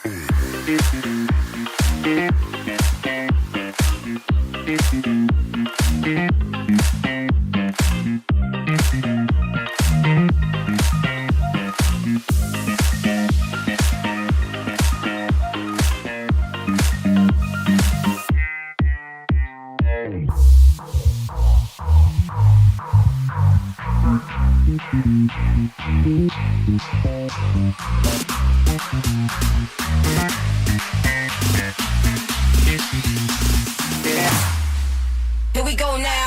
Here we go now.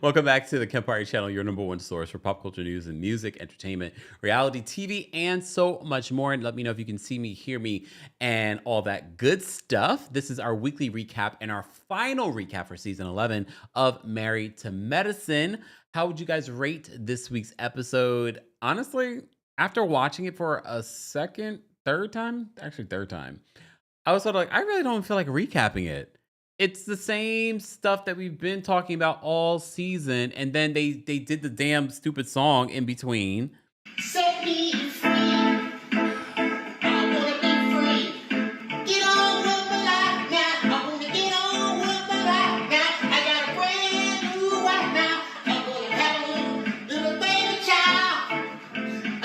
Welcome back to the Kempire channel, your number one source for pop culture news and music, entertainment, reality TV, and so much more. And let me know if you can see me, hear me, and all that good stuff. This is our weekly recap and our final recap for season 11 of Married to Medicine. How would you guys rate this week's episode? Honestly, after watching it for a third time, I was sort of like, I really don't feel like recapping it. It's the same stuff that we've been talking about all season, and then they did the damn stupid song in between. Set me free. I wanna be free. Get on with my life now. I wanna get on with my life now. I got a brand new wife now. I'm gonna have a little baby child.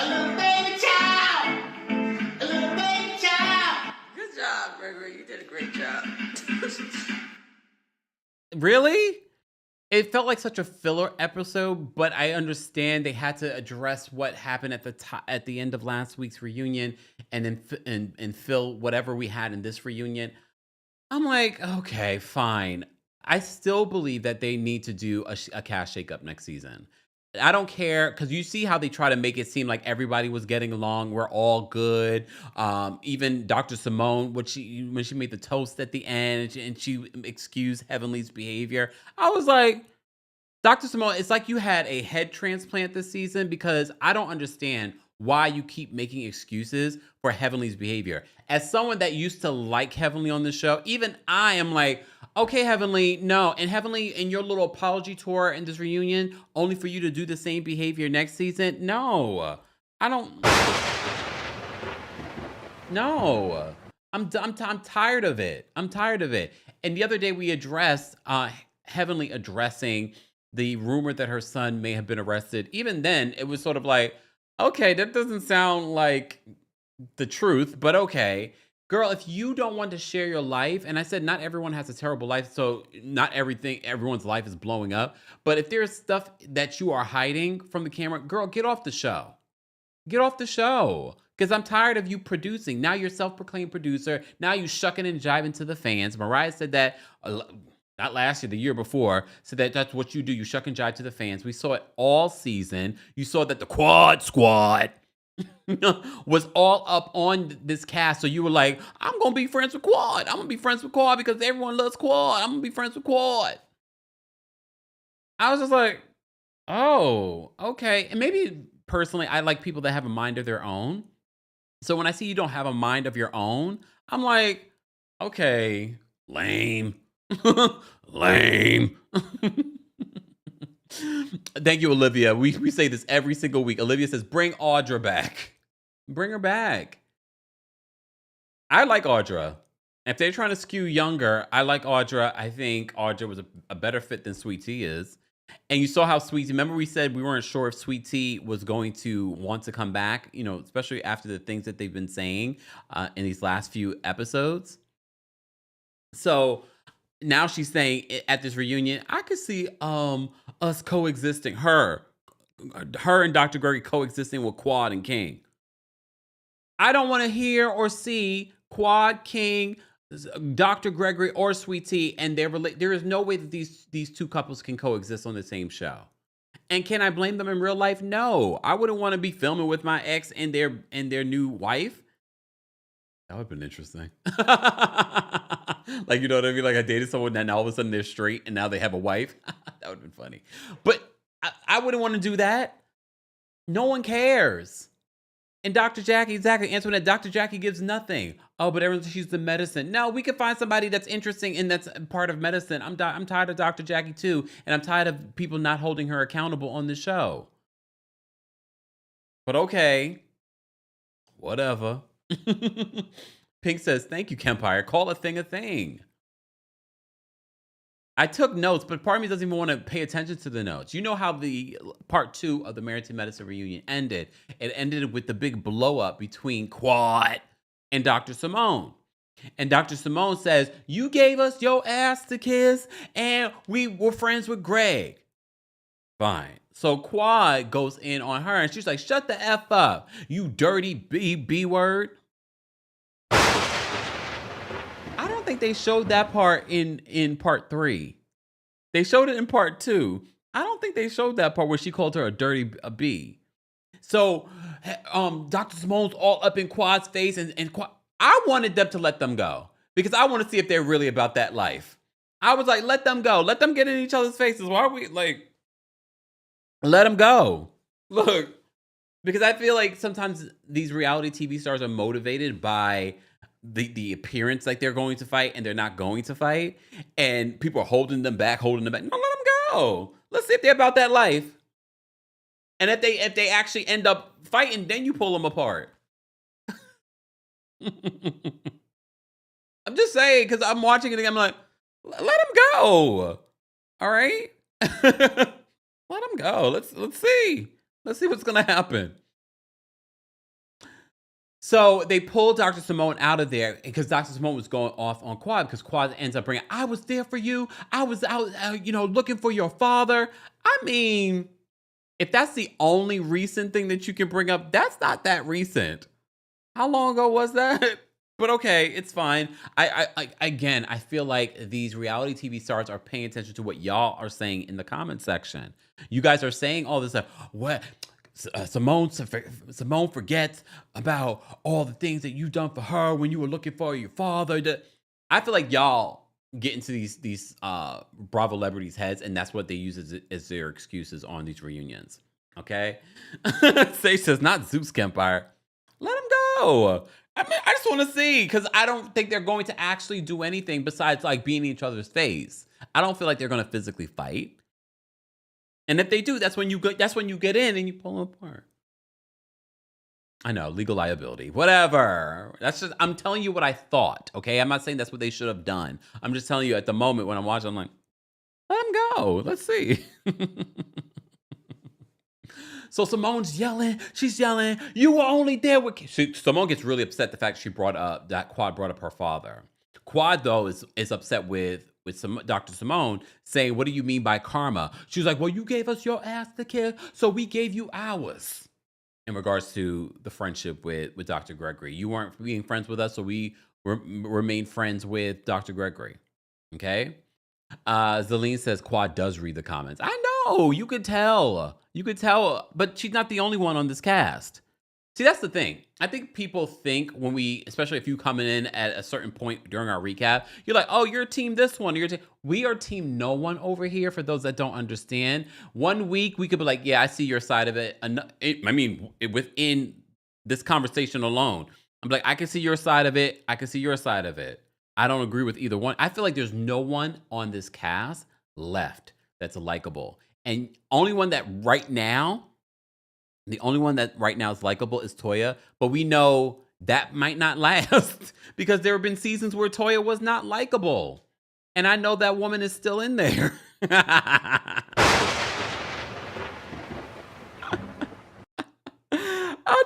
A little baby child. A little baby child. Good job, Gregory. You did a great job. Really? It felt like such a filler episode, but I understand they had to address what happened at the end of last week's reunion, and then and fill whatever we had in this reunion. I'm like, okay, fine. I still believe that they need to do a cast shakeup next season. I don't care, because you see how they try to make it seem like everybody was getting along. We're all good. Even Dr. Simone, when she made the toast at the end and she excused Heavenly's behavior, I was like, Dr. Simone, it's like you had a head transplant this season, because I don't understand why you keep making excuses for Heavenly's behavior. As someone that used to like Heavenly on the show, even I am like, okay, Heavenly, no. And Heavenly, in your little apology tour in this reunion, only for you to do the same behavior next season? No. I don't. No. I'm tired of it. I'm tired of it. And the other day we addressed Heavenly addressing the rumor that her son may have been arrested. Even then, it was sort of like, okay, that doesn't sound like the truth, but okay. Girl, if you don't want to share your life, and I said not everyone has a terrible life, so not everyone's life is blowing up, but if there's stuff that you are hiding from the camera, girl, get off the show. Get off the show. Because I'm tired of you producing. Now you're self-proclaimed producer. Now you shucking and jiving to the fans. Mariah said that, not last year, the year before, said that that's what you do. You shuck and jive to the fans. We saw it all season. You saw that the Quad Squad was all up on this cast. So you were like, I'm going to be friends with Quad. I'm going to be friends with Quad because everyone loves Quad. I'm going to be friends with Quad. I was just like, oh, okay. And maybe personally, I like people that have a mind of their own. So when I see you don't have a mind of your own, I'm like, okay, lame. Lame. Thank you, Olivia. We say this every single week. Olivia says, bring Audra back. Bring her back. I like Audra. If they're trying to skew younger, I like Audra. I think Audra was a better fit than Sweet Tea is. And you saw how Sweet Tea, remember we said we weren't sure if Sweet Tea was going to want to come back, you know, especially after the things that they've been saying in these last few episodes. So now she's saying at this reunion, I could see us coexisting, her and Dr. Gregory coexisting with Quad and King. I don't want to hear or see Quad, King, Dr. Gregory or Sweet Tea, and there is no way that these two couples can coexist on the same show. And can I blame them in real life? No. I wouldn't want to be filming with my ex and their new wife. That would have been interesting. Like, you know what I mean? Like, I dated someone and all of a sudden they're straight and now they have a wife. That would have been funny. But I wouldn't want to do that. No one cares. And Dr. Jackie, exactly, Antoinette, Dr. Jackie gives nothing. Oh, but everyone says she's the medicine. No, we can find somebody that's interesting and that's part of medicine. I'm tired of Dr. Jackie too, and I'm tired of people not holding her accountable on the show. But okay, whatever. Pink says, thank you, Kempire. Call a thing a thing. I took notes, but part of me doesn't even want to pay attention to the notes. You know how the part 2 of the Married to Medicine reunion ended? It ended with the big blow up between Quad and Dr. Simone. And Dr. Simone says, you gave us your ass to kiss and we were friends with Greg. Fine. So Quad goes in on her and she's like, shut the F up, you dirty B word. I don't think they showed that part in part 3. They showed it in part 2. I don't think they showed that part where she called her a dirty B. So Dr. Simone's all up in Quad's face and Quad, I wanted them to let them go because I want to see if they're really about that life. I was like, let them go. Let them get in each other's faces. Why are we like, let them go. Look, because I feel like sometimes these reality TV stars are motivated by the appearance like they're going to fight and they're not going to fight. And people are holding them back. No, let them go. Let's see if they're about that life. And if they actually end up fighting, then you pull them apart. I'm just saying, because I'm watching it again, I'm like, let them go. All right? Let them go. Let's see. Let's see what's going to happen. So they pulled Dr. Simone out of there because Dr. Simone was going off on Quad because Quad ends up bringing, I was there for you. I was out, looking for your father. I mean, if that's the only recent thing that you can bring up, that's not that recent. How long ago was that? But okay, it's fine. I feel like these reality TV stars are paying attention to what y'all are saying in the comment section. You guys are saying all this stuff. What? Simone forgets about all the things that you've done for her when you were looking for your father. I feel like y'all get into these Bravo celebrities' heads, and that's what they use as their excuses on these reunions. Okay? Sage says, not Zeus Kempire. Let them go. I mean, I just want to see, because I don't think they're going to actually do anything besides like being in each other's face. I don't feel like they're going to physically fight. And if they do, that's when you get in and you pull them apart. I know, legal liability, whatever. That's just, I'm telling you what I thought, okay? I'm not saying that's what they should have done. I'm just telling you at the moment when I'm watching, I'm like, let them go. Let's see. So Simone's yelling. She's yelling, you were only there with... Simone gets really upset the fact that Quad brought up her father. Quad, though, is upset with Dr. Simone saying, what do you mean by karma? She was like, well, you gave us your ass to kiss, so we gave you ours. In regards to the friendship with Dr. Gregory. You weren't being friends with us, so we remain friends with Dr. Gregory. Okay? Zelene says Quad does read the comments. I know, you could tell. You could tell, but she's not the only one on this cast. See, that's the thing. I think people think when especially if you come in at a certain point during our recap, you're like, oh, you're team this one. We are team no one over here, for those that don't understand. 1 week, we could be like, yeah, I see your side of it. Within this conversation alone, I'm like, I can see your side of it. I can see your side of it. I don't agree with either one. I feel like there's no one on this cast left that's likable. And the only one that right now is likable is Toya. But we know that might not last because there have been seasons where Toya was not likable. And I know that woman is still in there. I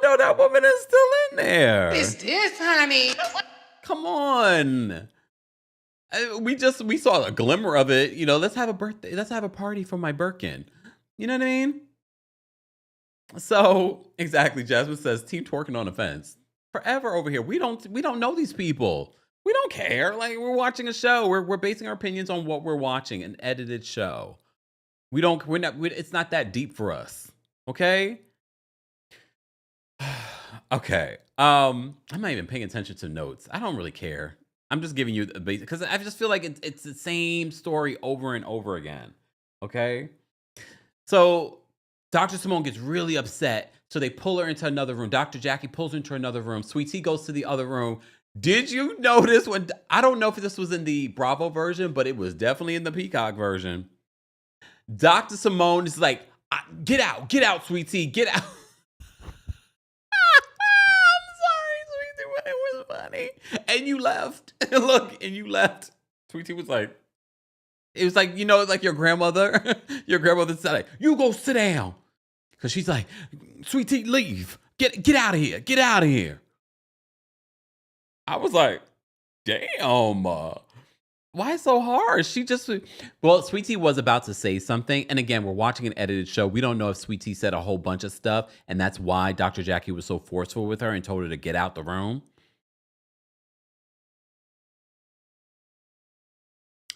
know that woman is still in there. It's this, honey. Come on. We saw a glimmer of it. Let's have a birthday. Let's have a party for my Birkin. You know what I mean? So exactly. Jasmine says, team twerking on the fence. Forever over here. We don't know these people. We don't care. Like, we're watching a show. We're basing our opinions on what we're watching, an edited show. It's not that deep for us. Okay? Okay. I'm not even paying attention to notes. I don't really care. I'm just giving you the basic because I just feel like it's the same story over and over again. Okay. So Dr. Simone gets really upset. So they pull her into another room. Dr. Jackie pulls her into another room. Sweet Tea goes to the other room. Did you notice when I don't know if this was in the Bravo version, but it was definitely in the Peacock version. Dr. Simone is like, get out, Sweet Tea, get out. I'm sorry, Sweet Tea, but it was funny. And you left. Look, and you left. Sweet Tea was like, it was like, like your grandmother. Your grandmother said, like, you go sit down. Because she's like, Sweet Tea, leave. Get out of here. Get out of here. I was like, damn. Why so hard? Sweet Tea was about to say something. And again, we're watching an edited show. We don't know if Sweet Tea said a whole bunch of stuff. And that's why Dr. Jackie was so forceful with her and told her to get out the room.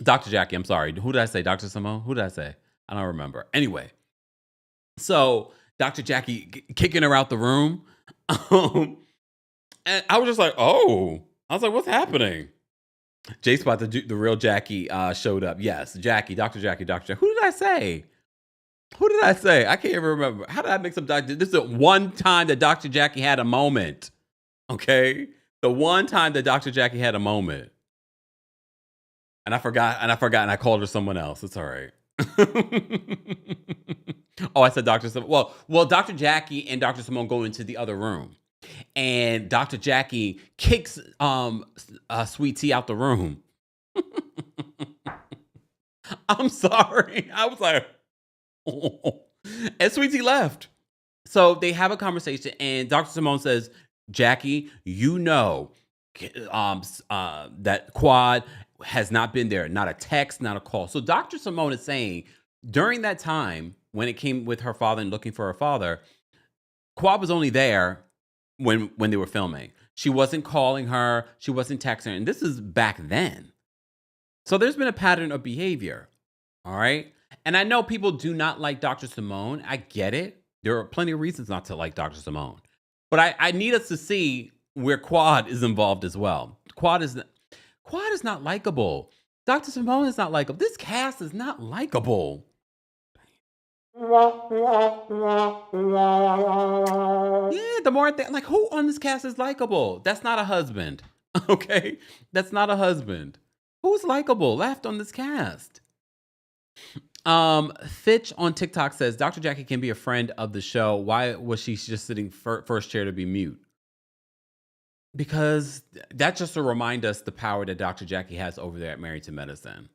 Dr. Jackie, I'm sorry. Who did I say? Dr. Simone? Who did I say? I don't remember. Anyway, so Dr. Jackie kicking her out the room. And I was just like, oh. I was like, what's happening? J Spot, the real Jackie, showed up. Yes, Jackie, Dr. Jackie, Dr. Jackie. Who did I say? I can't even remember. How did I mix up Dr. This is the one time that Dr. Jackie had a moment. Okay? The one time that Dr. Jackie had a moment. And I forgot, and I called her someone else. It's all right. Oh, I said Dr. Simone. Well, Dr. Jackie and Dr. Simone go into the other room. And Dr. Jackie kicks Sweet Tea out the room. I'm sorry. I was like, oh. And Sweet Tea left. So they have a conversation, and Dr. Simone says, Jackie, that Quad has not been there. Not a text, not a call. So Dr. Simone is saying, during that time, when it came with her father and looking for her father, Quad was only there when they were filming. She wasn't calling her. She wasn't texting her. And this is back then. So there's been a pattern of behavior. All right. And I know people do not like Dr. Simone. I get it. There are plenty of reasons not to like Dr. Simone. But I need us to see where Quad is involved as well. Quad is not likable. Dr. Simone is not likable. This cast is not likable. Yeah, the more I think, like, who on this cast is likable? That's not a husband. Okay? That's not a husband. Who's likable left on this cast? Fitch on TikTok says, Dr. Jackie can be a friend of the show. Why was she just sitting first chair to be mute? Because that's just to remind us the power that Dr. Jackie has over there at Married to Medicine.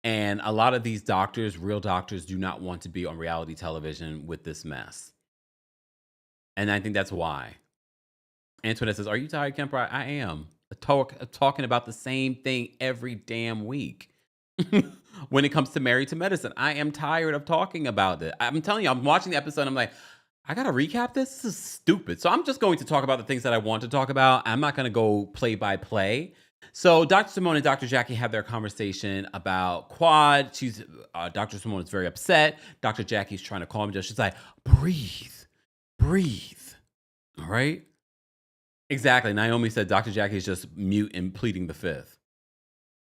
And a lot of these doctors, real doctors, do not want to be on reality television with this mess. And I think that's why. Antoinette says, are you tired, Kempire? I am. Talking about the same thing every damn week. When it comes to Married to Medicine, I am tired of talking about it. I'm telling you, I'm watching the episode. I'm like, I got to recap this. This is stupid. So I'm just going to talk about the things that I want to talk about. I'm not going to go play by play. So Dr. Simone and Dr. Jackie have their conversation about Quad. Dr. Simone is very upset. Dr. Jackie's trying to calm her down. She's like, breathe. All right? Exactly. Naomi said Dr. Jackie is just mute and pleading the fifth.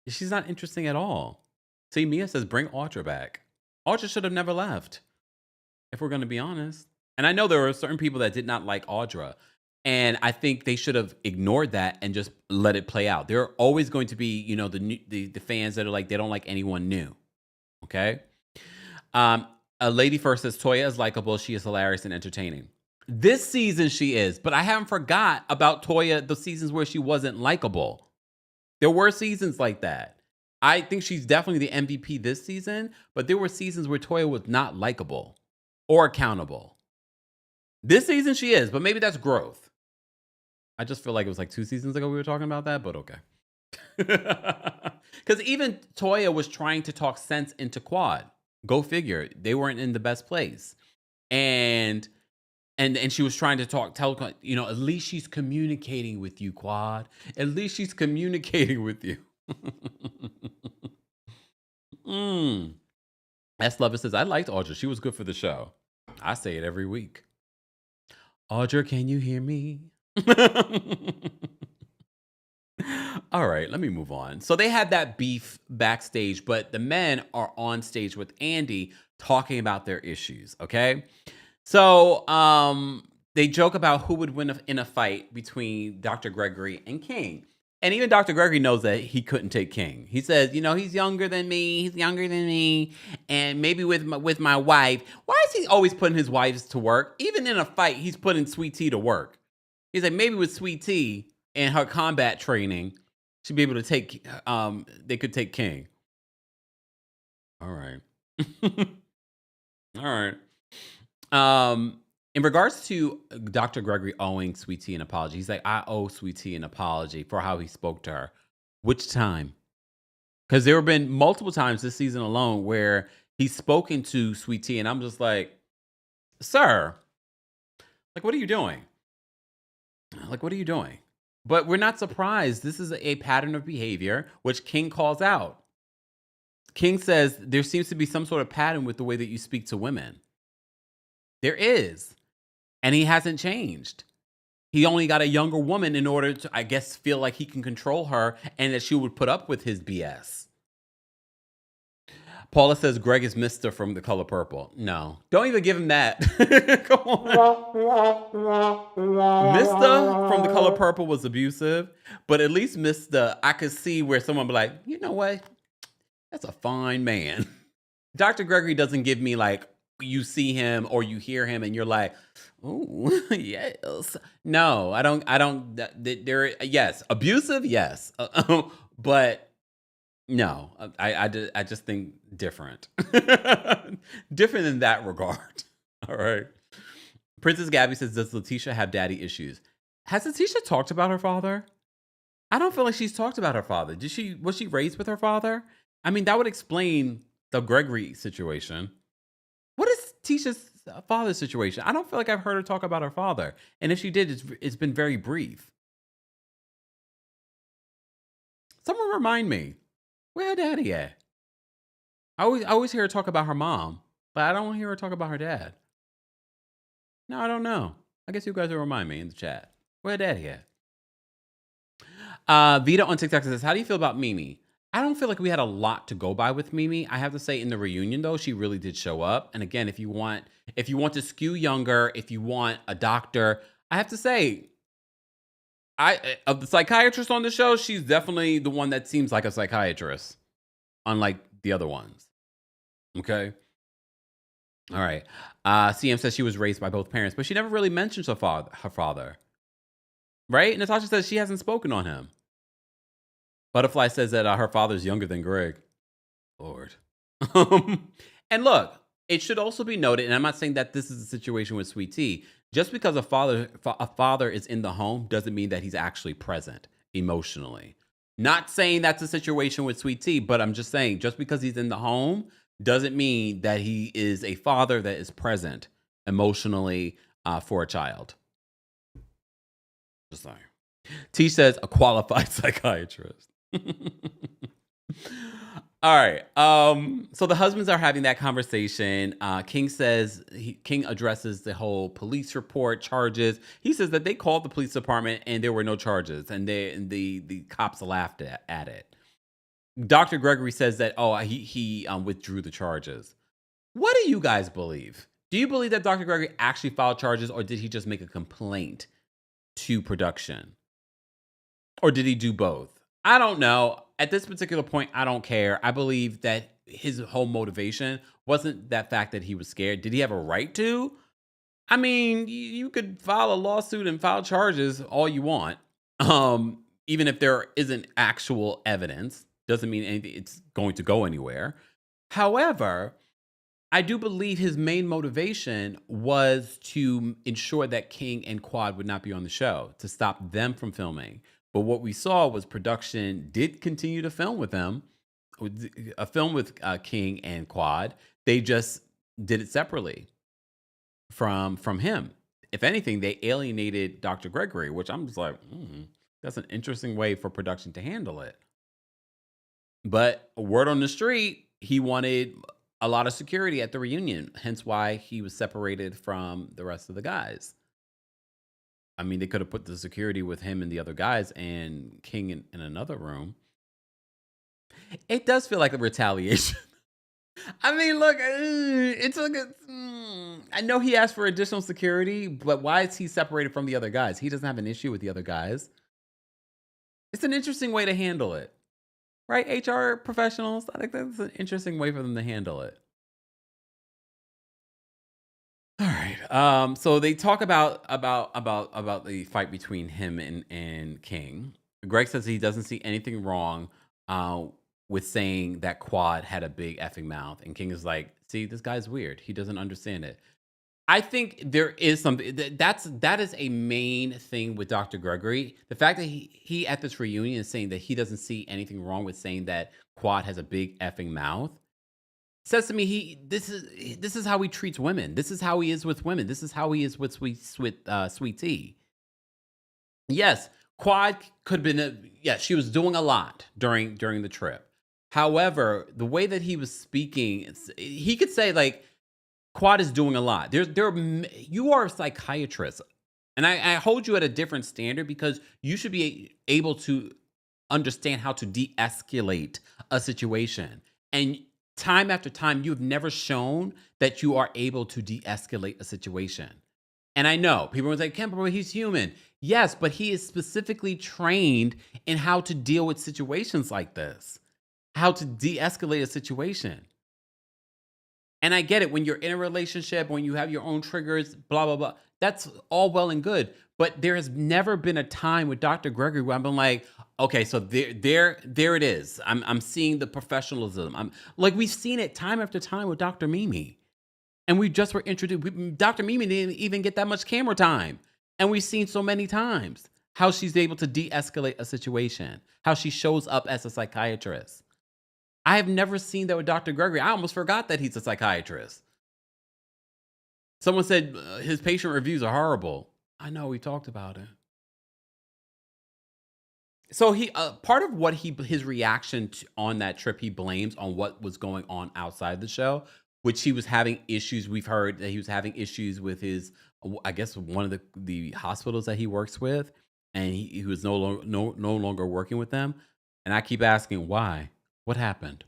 She's not interesting at all. See, Mia says, bring Audra back. Audra should have never left, if we're going to be honest. And I know there were certain people that did not like Audra. And I think they should have ignored that and just let it play out. There are always going to be, the fans that are like, they don't like anyone new. Okay? A lady first says, Toya is likable. She is hilarious and entertaining. This season she is, but I haven't forgot about Toya, the seasons where she wasn't likable. There were seasons like that. I think she's definitely the MVP this season, but there were seasons where Toya was not likable or accountable. This season she is, but maybe that's growth. I just feel like it was like 2 seasons ago we were talking about that, but okay. Because even Toya was trying to talk sense into Quad. Go figure. They weren't in the best place. And And she was trying to tell, at least she's communicating with you, Quad. At least she's communicating with you. mm. S11 says, I liked Audra. She was good for the show. I say it every week. Audra, can you hear me? All right, let me move on. So they had that beef backstage, but the men are on stage with Andy talking about their issues, okay? So they joke about who would win in a fight between Dr. Gregory and King. And even Dr. Gregory knows that he couldn't take King. He says, he's younger than me. And maybe with my wife. Why is he always putting his wives to work? Even in a fight, he's putting Sweet Tea to work. He's like, maybe with Sweet Tea and her combat training, she'd be able to take, they could take King. All right. All right. In regards to Dr. Gregory owing Sweet Tea an apology, he's like, I owe Sweet Tea an apology for how he spoke to her. Which time? Because there have been multiple times this season alone where he's spoken to Sweet Tea, and I'm just like, sir, like, what are you doing? Like, what are you doing? But we're not surprised. This is a pattern of behavior, which King calls out. King says there seems to be some sort of pattern with the way that you speak to women. There is. And he hasn't changed. He only got a younger woman in order to, I guess, feel like he can control her and that she would put up with his BS. Paula says Greg is Mr. from The Color Purple. No, don't even give him that. Come on. Mr. from The Color Purple was abusive, but at least Mr. I could see where someone would be like, you know what? That's a fine man. Dr. Gregory doesn't give me like, you see him or you hear him and you're like, oh, yes. No, I don't, yes, abusive, yes. But no, I just think different. Different in that regard. All right. Princess Gabby says, does Letitia have daddy issues? Has Letitia talked about her father? I don't feel like she's talked about her father. Was she raised with her father? I mean, that would explain the Gregory situation. What is Tisha's father's situation? I don't feel like I've heard her talk about her father. And if she did, it's been very brief. Someone remind me, where her daddy at? I always hear her talk about her mom, but I don't hear her talk about her dad. No, I don't know. I guess you guys will remind me in the chat. Where her daddy at? Vita on TikTok says, how do you feel about Mimi? I don't feel like we had a lot to go by with Mimi. I have to say in the reunion though, she really did show up. And again, if you want to skew younger, if you want a doctor, I have to say, of the psychiatrist on the show, she's definitely the one that seems like a psychiatrist, unlike the other ones. Okay. All right. CM says she was raised by both parents, but she never really mentions her father. Right? Natasha says she hasn't spoken on him. Butterfly says that her father's younger than Greg. Lord. And look, it should also be noted, and I'm not saying that this is a situation with Sweet Tea. Just because a father is in the home doesn't mean that he's actually present emotionally. Not saying that's a situation with Sweet Tea, but I'm just saying just because he's in the home doesn't mean that he is a father that is present emotionally for a child. Just saying. T says a qualified psychiatrist. All right. So the husbands are having that conversation. King says King addresses the whole police report charges. He says that they called the police department and there were no charges, and the cops laughed at it. Dr. Gregory says that he withdrew the charges. What do you guys believe? Do you believe that Dr. Gregory actually filed charges, or did he just make a complaint to production? Or did he do both? I don't know. At this particular point, I don't care. I believe that his whole motivation wasn't that fact that he was scared. Did he have a right to? I mean, you could file a lawsuit and file charges all you want. Even if there isn't actual evidence, doesn't mean anything. It's going to go anywhere. However, I do believe his main motivation was to ensure that King and Quad would not be on the show, to stop them from filming. But what we saw was production did continue to film with them, a film with King and Quad. They just did it separately from him. if anything, they alienated Dr. Gregory, which I'm just like, that's an interesting way for production to handle it. But word on the street, he wanted a lot of security at the reunion, hence why he was separated from the rest of the guys. I mean, they could have put the security with him and the other guys and King in another room. It does feel like a retaliation. I mean, look, it's like I know he asked for additional security, but why is he separated from the other guys? He doesn't have an issue with the other guys. It's an interesting way to handle it. Right, HR professionals? I think that's an interesting way for them to handle it. All right. So they talk about the fight between him and King. Greg says he doesn't see anything wrong with saying that Quad had a big effing mouth, and King is like, "See, this guy's weird. He doesn't understand it." I think there is something that is a main thing with Dr. Gregory. The fact that he at this reunion is saying that he doesn't see anything wrong with saying that Quad has a big effing mouth says to me this is how he treats women. This is how he is with women. This is how he is with Sweet Tea. Yes, Quad could have been she was doing a lot during the trip. However, the way that he was speaking, he could say like, Quad is doing a lot. You are a psychiatrist, and I hold you at a different standard because you should be able to understand how to de-escalate a situation. And time after time, you've never shown that you are able to de-escalate a situation. And I know people will say, Kempire, he's human. Yes, but he is specifically trained in how to deal with situations like this, how to de-escalate a situation. And I get it, when you're in a relationship, when you have your own triggers, blah, blah, blah, that's all well and good. But there has never been a time with Dr. Gregory where I've been like, okay, so there it is. I'm seeing the professionalism. I'm like, we've seen it time after time with Dr. Mimi. And we just were introduced. Dr. Mimi didn't even get that much camera time. And we've seen so many times how she's able to de-escalate a situation, how she shows up as a psychiatrist. I have never seen that with Dr. Gregory. I almost forgot that he's a psychiatrist. Someone said his patient reviews are horrible. I know, we talked about it. So he part of what his reaction on that trip, he blames on what was going on outside the show, which he was having issues. We've heard that he was having issues with his, I guess, one of the hospitals that he works with, and he was no longer working with them. And I keep asking why. What happened?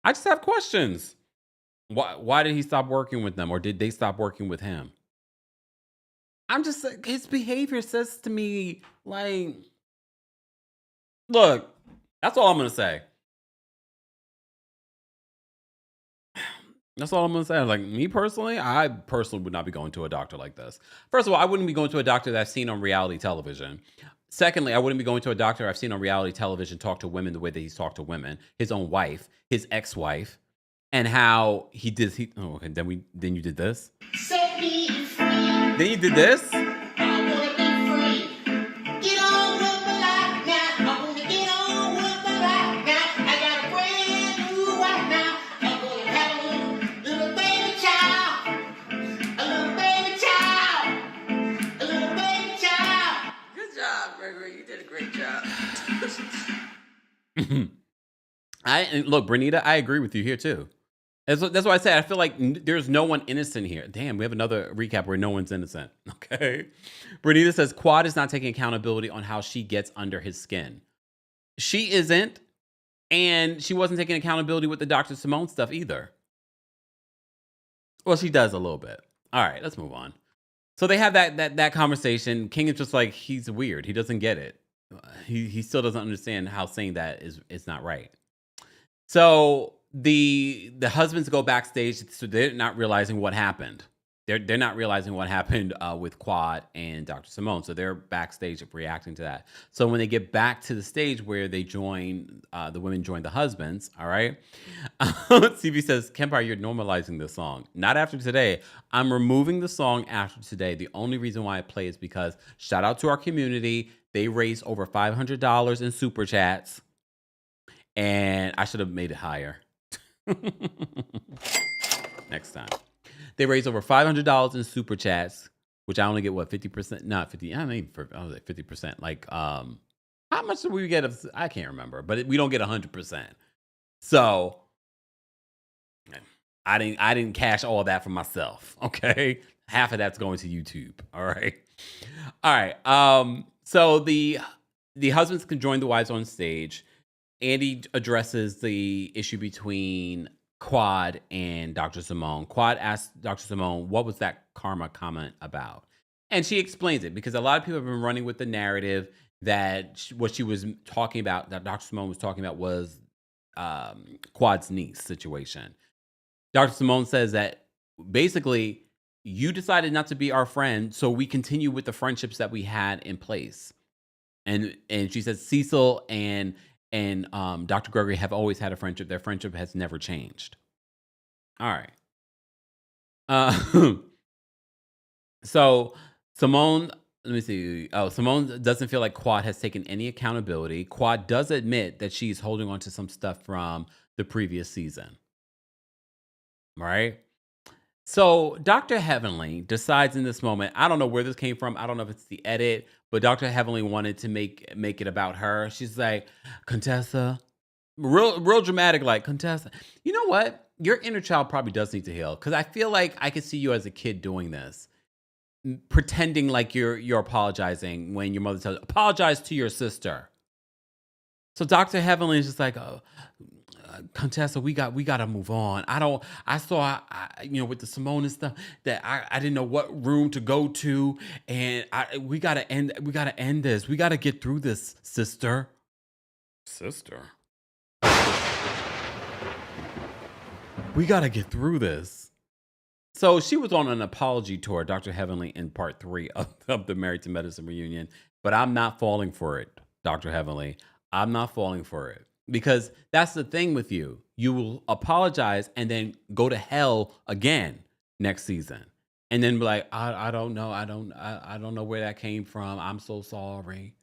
I just have questions. Why did he stop working with them, or did they stop working with him? I'm just like, his behavior says to me, like, look, that's all I'm gonna say. That's all I'm gonna say. Like, me personally, I personally would not be going to a doctor like this. First of all, I wouldn't be going to a doctor that I've seen on reality television. Secondly, I wouldn't be going to a doctor I've seen on reality television talk to women the way that he's talked to women, his own wife, his ex-wife, and how he did. Okay, then you did this. Set me free. Then you did this. I wanna be free. Get on with my life now. I wanna get on with my life now. I got a brand new wife now. I'm gonna have a little baby child. A little baby child. A little baby child. Good job, Gregory. You did a great job. And look, Bernita, I agree with you here too. That's why I said I feel like there's no one innocent here. Damn, we have another recap where no one's innocent. Okay. Bernita says Quad is not taking accountability on how she gets under his skin. She isn't, and she wasn't taking accountability with the Dr. Simone stuff either. Well, she does a little bit. All right, let's move on. So they have that conversation. King is just like, he's weird. He doesn't get it. He still doesn't understand how saying that is not right. So the husbands go backstage, so they're not realizing what happened. They're not realizing what happened with Quad and Dr. Simone. So they're backstage reacting to that. So when they get back to the stage where they join, the women join the husbands, all right? CV says, Kempire, you're normalizing this song. Not after today. I'm removing the song after today. The only reason why I play is because, shout out to our community, they raised over $500 in super chats. And I should have made it higher. Next time. They raised over $500 in super chats which I only get what 50%, not 50. I mean, I was like 50%. Like, how much do we get? I can't remember, but we don't get 100%. So I didn't cash all that for myself. Okay, half of that's going to YouTube. All right, all right. So the husbands can join the wives on stage. Andy addresses the issue between Quad and Dr. Simone. Quad asks Dr. Simone, what was that karma comment about? And she explains it because a lot of people have been running with the narrative that what she was talking about, that Dr. Simone was talking about, was Quad's niece situation. Dr. Simone says that basically you decided not to be our friend, so we continue with the friendships that we had in place. And she says Cecil and Dr. Gregory have always had a friendship. Their friendship has never changed. All right. So Simone, let me see. Oh, Simone doesn't feel like Quad has taken any accountability. Quad does admit that she's holding on to some stuff from the previous season. Right? So Dr. Heavenly decides in this moment, I don't know where this came from. I don't know if it's the edit, but Dr. Heavenly wanted to make it about her. She's like, Contessa, real dramatic, like, Contessa, you know what? Your inner child probably does need to heal. Because I feel like I could see you as a kid doing this, pretending like you're apologizing when your mother tells you, apologize to your sister. So Dr. Heavenly is just like, oh, Contessa, we got to move on. I saw, with the Simone and stuff that I didn't know what room to go to. And we got to end this. We got to get through this, sister. Sister. We got to get through this. So she was on an apology tour, Dr. Heavenly, in part 3 of the Married to Medicine reunion. But I'm not falling for it, Dr. Heavenly. I'm not falling for it. Because that's the thing with you. You will apologize and then go to hell again next season. And then be like, I don't know. I don't know where that came from. I'm so sorry.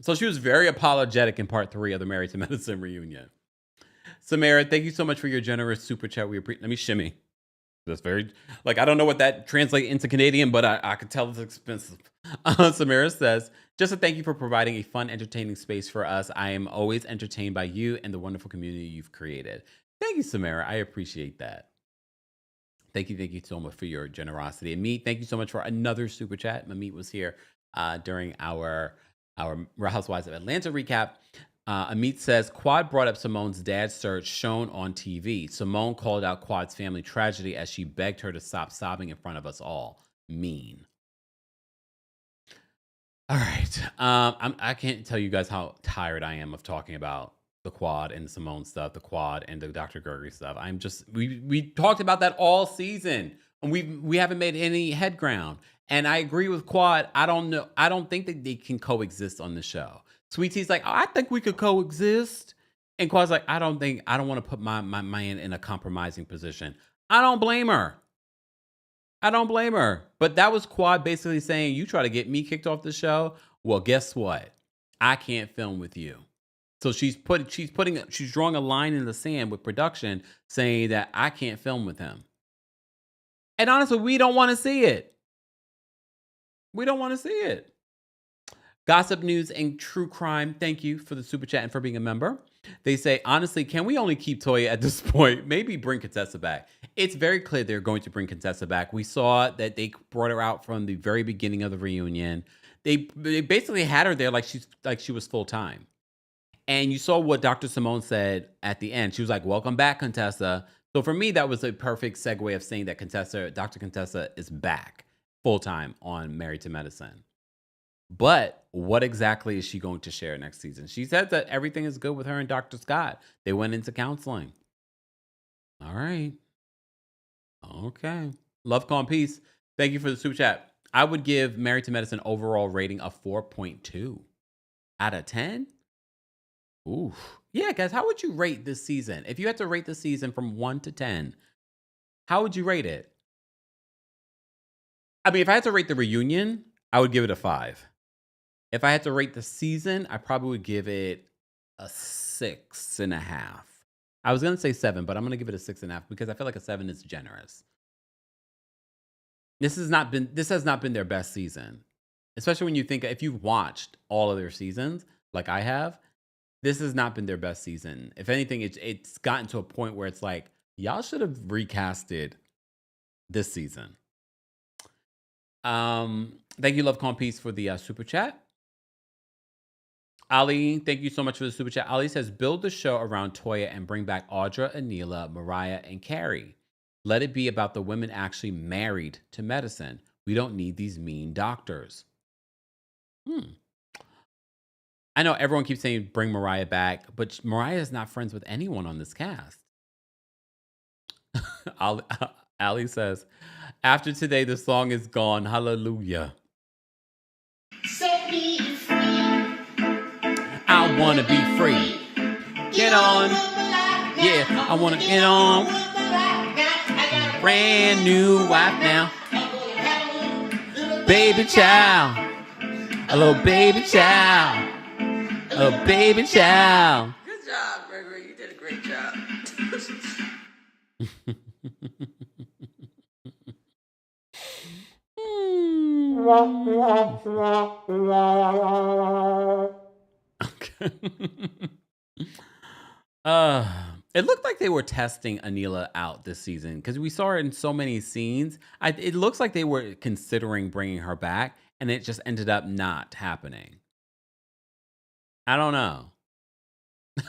So she was very apologetic in part 3 of the Married to Medicine reunion. Samara, thank you so much for your generous super chat. Let me shimmy. That's very, I don't know what that translates into Canadian, but I could tell it's expensive. Samara says, just a thank you for providing a fun, entertaining space for us. I am always entertained by you and the wonderful community you've created. Thank you, Samara. I appreciate that. Thank you so much for your generosity. And Meet, thank you so much for another super chat. Meet was here during our Real Housewives of Atlanta recap. Amit says, Quad brought up Simone's dad's search shown on TV. Simone called out Quad's family tragedy as she begged her to stop sobbing in front of us all. Mean. All right. I can't tell you guys how tired I am of talking about the Quad and the Simone stuff, the Quad and the Dr. Gregory stuff. I'm just, we talked about that all season, and we haven't made any head ground. And I agree with Quad. I don't know. I don't think that they can coexist on the show. Sweet Tea's like, oh, I think we could coexist. And Quad's like, I don't want to put my man in a compromising position. I don't blame her. But that was Quad basically saying, you try to get me kicked off the show. Well, guess what? I can't film with you. So she's drawing a line in the sand with production saying that I can't film with him. And honestly, we don't want to see it. Gossip News and True Crime, thank you for the super chat and for being a member. They say, honestly, can we only keep Toya at this point? Maybe bring Contessa back. It's very clear they're going to bring Contessa back. We saw that they brought her out from the very beginning of the reunion. They basically had her there like she was full time. And you saw what Dr. Simone said at the end. She was like, welcome back, Contessa. So for me, that was a perfect segue of saying that Dr. Contessa is back full time on Married to Medicine. But what exactly is she going to share next season? She said that everything is good with her and Dr. Scott. They went into counseling. All right. Okay. Love, calm, peace. Thank you for the super chat. I would give Married to Medicine overall rating of 4.2 out of 10. Ooh. Yeah, guys, how would you rate this season? If you had to rate the season from 1 to 10, how would you rate it? I mean, if I had to rate the reunion, I would give it a 5. If I had to rate the season, I probably would give it a 6.5. I was going to say 7, but I'm going to give it a 6.5 because I feel like a 7 is generous. This has not been their best season. Especially when you think, if you've watched all of their seasons, like I have, this has not been their best season. If anything, it's gotten to a point where it's like, y'all should have recasted this season. Thank you, Love Calm Peace, for the super chat. Ali, thank you so much for the super chat. Ali says, build the show around Toya and bring back Audra, Anila, Mariah, and Carrie. Let it be about the women actually married to medicine. We don't need these mean doctors. I know everyone keeps saying bring Mariah back, but Mariah is not friends with anyone on this cast. Ali says, after today, the song is gone. Hallelujah. Set me free. I want to be free. Get on. Yeah, I want to get on. Brand new wife now. Baby child. A little baby child. A little baby child. Good job, Gregory. You did a great job. Okay. It looked like they were testing Anila out this season because we saw her in so many scenes. It looks like they were considering bringing her back, and it just ended up not happening. I don't know.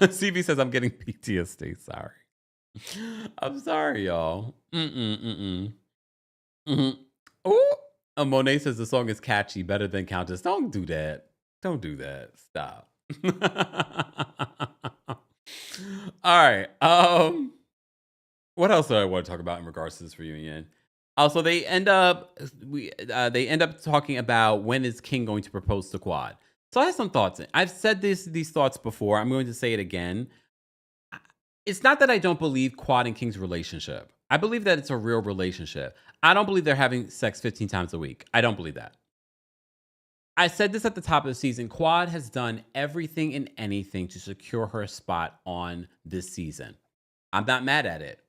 CV says, I'm getting PTSD. Sorry. I'm sorry, y'all. Mm-mm. Oh, Monet says the song is catchy, better than Countess. Don't do that. Don't do that. Stop. All right. What else do I want to talk about in regards to this reunion? Also, they end up talking about when is King going to propose to Quad. So I have some thoughts. I've said these thoughts before. I'm going to say it again. It's not that I don't believe Quad and King's relationship. I believe that it's a real relationship. I don't believe they're having sex 15 times a week. I don't believe that. I said this at the top of the season. Quad has done everything and anything to secure her spot on this season. I'm not mad at it.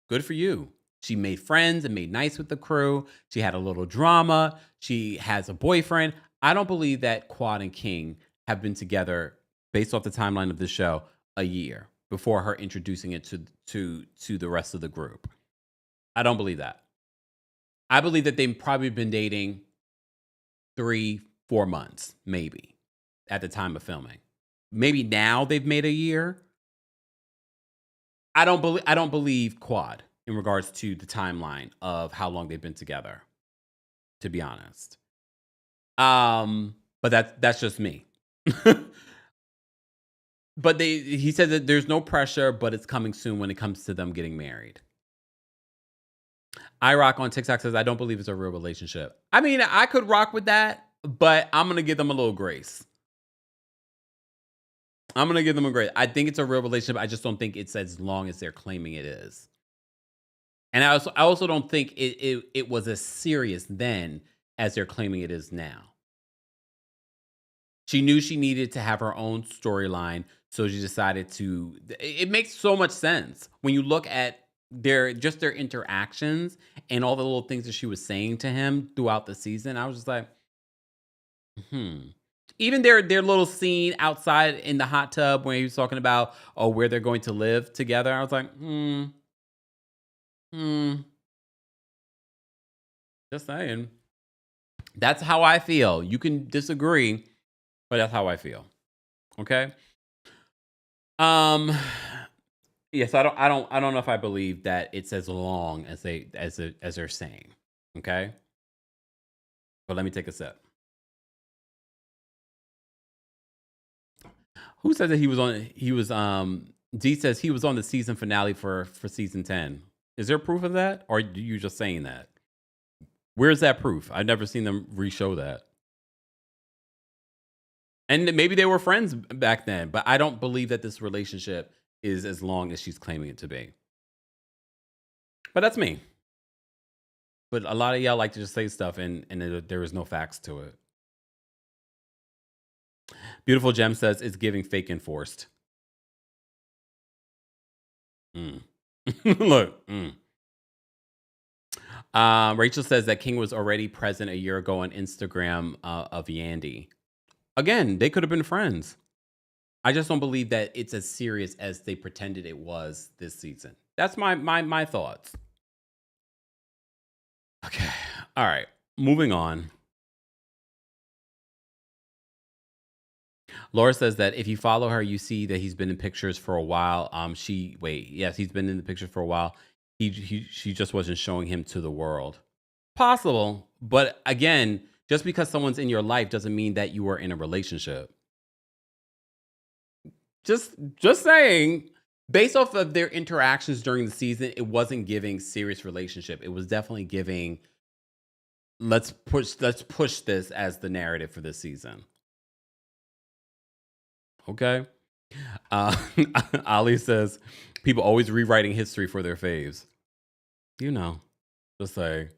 Good for you. She made friends and made nice with the crew. She had a little drama. She has a boyfriend. I don't believe that Quad and King have been together, based off the timeline of the show, a year before her introducing it to the rest of the group. I don't believe that. I believe that they've probably been dating 3-4 months, maybe, at the time of filming. Maybe now they've made a year. I don't believe Quad in regards to the timeline of how long they've been together, to be honest. But that's just me. But he said that there's no pressure, but it's coming soon when it comes to them getting married. iRock on TikTok says, I don't believe it's a real relationship. I mean, I could rock with that, but I'm going to give them a little grace. I'm going to give them a grace. I think it's a real relationship. I just don't think it's as long as they're claiming it is. And I also don't think it was as serious then as they're claiming it is now. She knew she needed to have her own storyline, so she decided to. It makes so much sense when you look at their interactions and all the little things that she was saying to him throughout the season. I was just like, Even their little scene outside in the hot tub when he was talking about where they're going to live together. I was like, Just saying. That's how I feel. You can disagree, but that's how I feel. Okay. Yes, I don't know if I believe that it's as long as they're saying. Okay. But let me take a sip. Who said that D says he was on the season finale for season 10. Is there proof of that? Or are you just saying that? Where's that proof? I've never seen them re-show that. And maybe they were friends back then, but I don't believe that this relationship is as long as she's claiming it to be. But that's me. But a lot of y'all like to just say stuff and there is no facts to it. Beautiful Gem says it's giving fake and forced. Look. Rachel says that King was already present a year ago on Instagram of Yandy. Again, they could have been friends. I just don't believe that it's as serious as they pretended it was this season. That's my thoughts. Okay. All right. Moving on. Laura says that if you follow her, you see that he's been in pictures for a while. Yes, he's been in the pictures for a while. She just wasn't showing him to the world. Possible, but again, just because someone's in your life doesn't mean that you are in a relationship. Just saying, based off of their interactions during the season, it wasn't giving serious relationship. It was definitely giving let's push this as the narrative for this season. Okay. Ali says people always rewriting history for their faves. You know, just saying.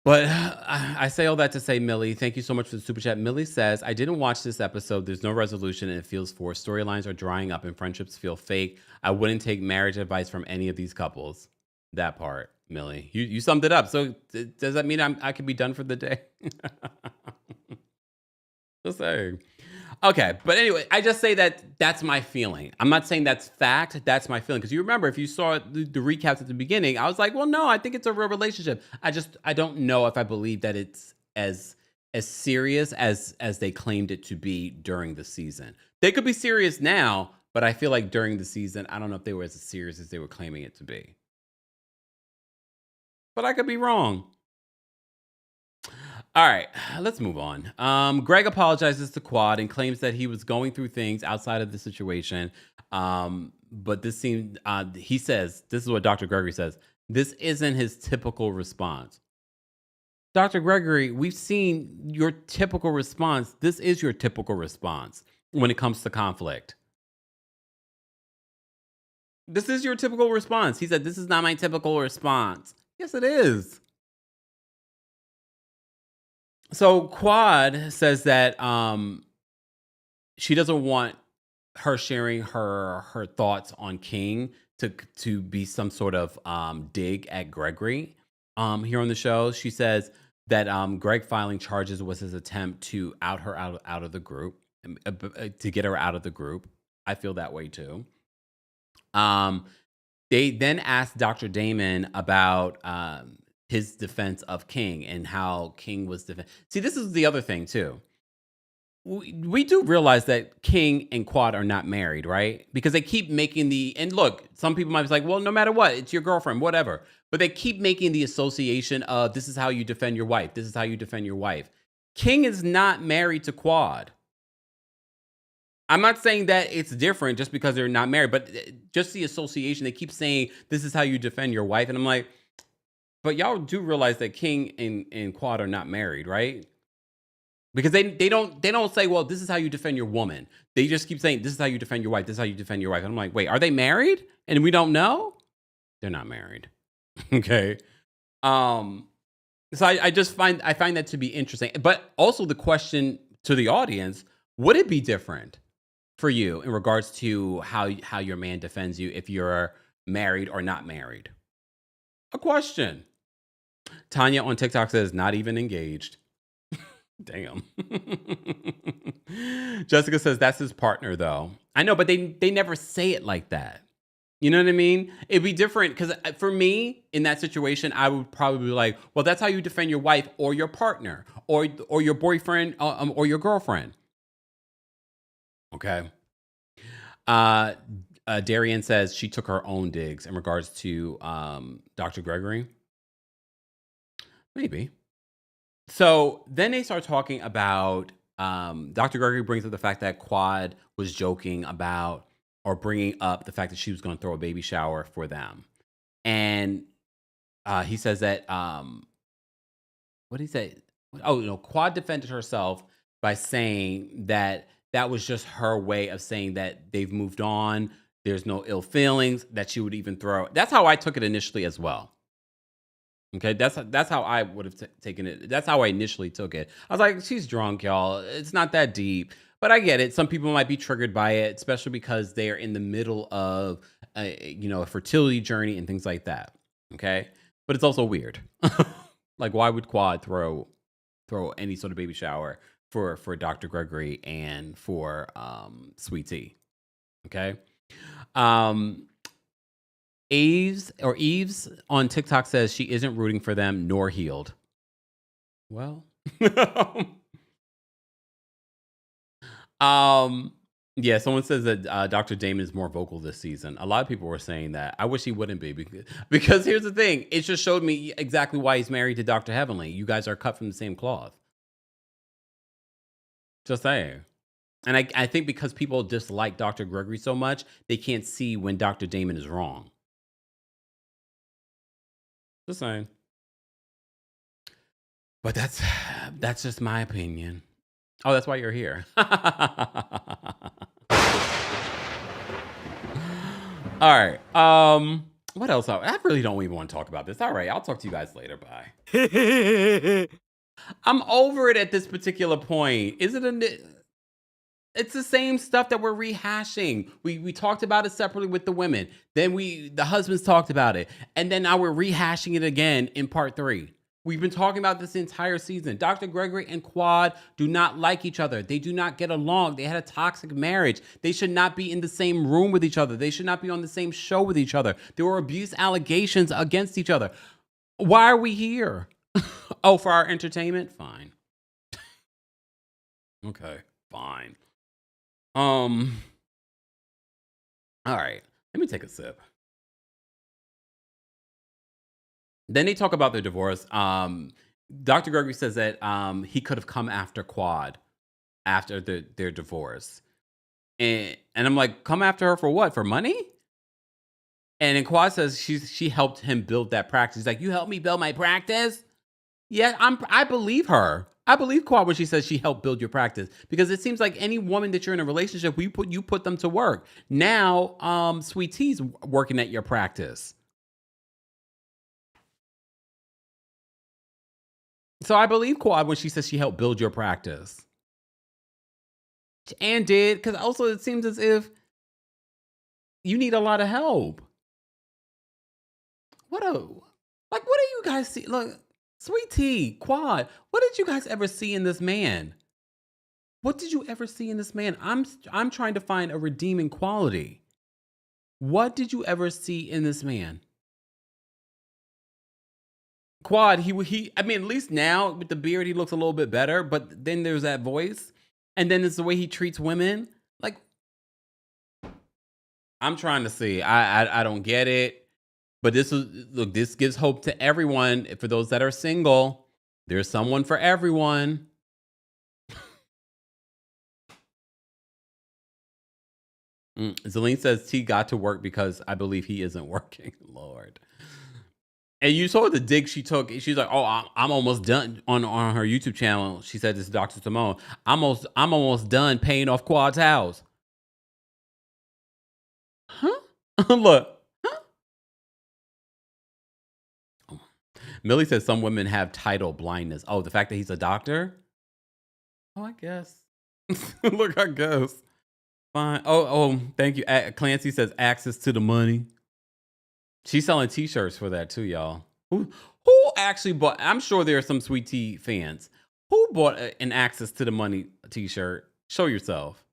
But I say all that to say, Millie, thank you so much for the super chat. Millie says, I didn't watch this episode. There's no resolution and it feels forced. Storylines are drying up and friendships feel fake. I wouldn't take marriage advice from any of these couples. That part, Millie. You summed it up. So does that mean I could be done for the day? Just saying. Okay, but anyway, I just say that's my feeling. I'm not saying that's fact. That's my feeling. Because you remember, if you saw the recaps at the beginning, I was like, well, no, I think it's a real relationship. I don't know if I believe that it's as serious as they claimed it to be during the season. They could be serious now, but I feel like during the season, I don't know if they were as serious as they were claiming it to be. But I could be wrong. All right, let's move on. Greg apologizes to Quad and claims that he was going through things outside of the situation. But this seemed, he says, this is what Dr. Gregory says, this isn't his typical response. Dr. Gregory, we've seen your typical response. This is your typical response when it comes to conflict. This is your typical response. He said, this is not my typical response. Yes, it is. So Quad says that she doesn't want her sharing her thoughts on King to be some sort of dig at Gregory here on the show. She says that Greg filing charges was his attempt to out her out of the group, to get her out of the group. I feel that way too. They then asked Dr. Damon about his defense of King and how King was See, this is the other thing too. We do realize that King and Quad are not married, right? Because they keep making and look, some people might be like, well, no matter what, it's your girlfriend, whatever. But they keep making the association of this is how you defend your wife. This is how you defend your wife. King is not married to Quad. I'm not saying that it's different just because they're not married, but just the association, they keep saying this is how you defend your wife. And I'm like, but y'all do realize that King and Quad are not married, right? Because they don't say, well, this is how you defend your woman. They just keep saying, this is how you defend your wife. This is how you defend your wife. And I'm like, wait, are they married? And we don't know? They're not married. Okay. So I find that to be interesting. But also the question to the audience, would it be different for you in regards to how your man defends you if you're married or not married? A question. Tanya on TikTok says, not even engaged. Damn. Jessica says, that's his partner, though. I know, but they never say it like that. You know what I mean? It'd be different because for me, in that situation, I would probably be like, well, that's how you defend your wife or your partner or your boyfriend or your girlfriend. Okay. Darian says she took her own digs in regards to Dr. Gregory. Maybe. So then they start talking about Dr. Gregory brings up the fact that Quad was joking about or bringing up the fact that she was going to throw a baby shower for them. And he says that, what did he say? Oh, no, Quad defended herself by saying that was just her way of saying that they've moved on. There's no ill feelings that she would even throw. That's how I took it initially as well. Okay, that's how I would have taken it. That's how I initially took it. I was like, she's drunk, y'all. It's not that deep. But I get it. Some people might be triggered by it, especially because they're in the middle of a fertility journey and things like that. Okay, but it's also weird. Like, why would Quad throw any sort of baby shower for Dr. Gregory and for Sweet Tea? Okay. Eves on TikTok says she isn't rooting for them nor healed. Well, yeah, someone says that Dr. Damon is more vocal this season. A lot of people were saying that. I wish he wouldn't be because here's the thing. It just showed me exactly why he's married to Dr. Heavenly. You guys are cut from the same cloth. Just saying. And I think because people dislike Dr. Gregory so much, they can't see when Dr. Damon is wrong. Just saying. But that's just my opinion. Oh, that's why you're here. All right. What else? I really don't even want to talk about this. All right, I'll talk to you guys later. Bye. I'm over it at this particular point. It's the same stuff that we're rehashing. We talked about it separately with the women. Then the husbands talked about it. And then now we're rehashing it again in part 3. We've been talking about this entire season. Dr. Gregory and Quad do not like each other. They do not get along. They had a toxic marriage. They should not be in the same room with each other. They should not be on the same show with each other. There were abuse allegations against each other. Why are we here? Oh, for our entertainment? Fine. Okay, fine. All right. Let me take a sip. Then they talk about their divorce. Dr. Gregory says that he could have come after Quad after their divorce. And I'm like, come after her for what? For money? And then Quad says she helped him build that practice. He's like, you helped me build my practice? Yeah, I believe her. I believe Quad when she says she helped build your practice, because it seems like any woman that you're in a relationship, you put them to work. Now, Sweet Tea's working at your practice. So I believe Quad when she says she helped build your practice. And did, because also it seems as if you need a lot of help. What do you guys see? Look, Sweet Tea, Quad, what did you guys ever see in this man? What did you ever see in this man? I'm trying to find a redeeming quality. What did you ever see in this man? Quad, I mean, at least now with the beard, he looks a little bit better, but then there's that voice, and then it's the way he treats women. Like, I'm trying to see. I don't get it. But this gives hope to everyone. For those that are single, there's someone for everyone. Zelene says T got to work because I believe he isn't working. Lord. And you saw the dig she took. She's like, "Oh, I'm almost done on her YouTube channel." She said, "This is Dr. Simone. I'm almost done paying off Quad's house." Huh? Look. Millie says some women have title blindness. Oh, the fact that he's a doctor? Oh, I guess. Look, I guess. Fine. Oh, thank you. Clancy says access to the money. She's selling t-shirts for that too, y'all. Who actually bought? I'm sure there are some Sweet Tea fans. Who bought an access to the money t-shirt? Show yourself.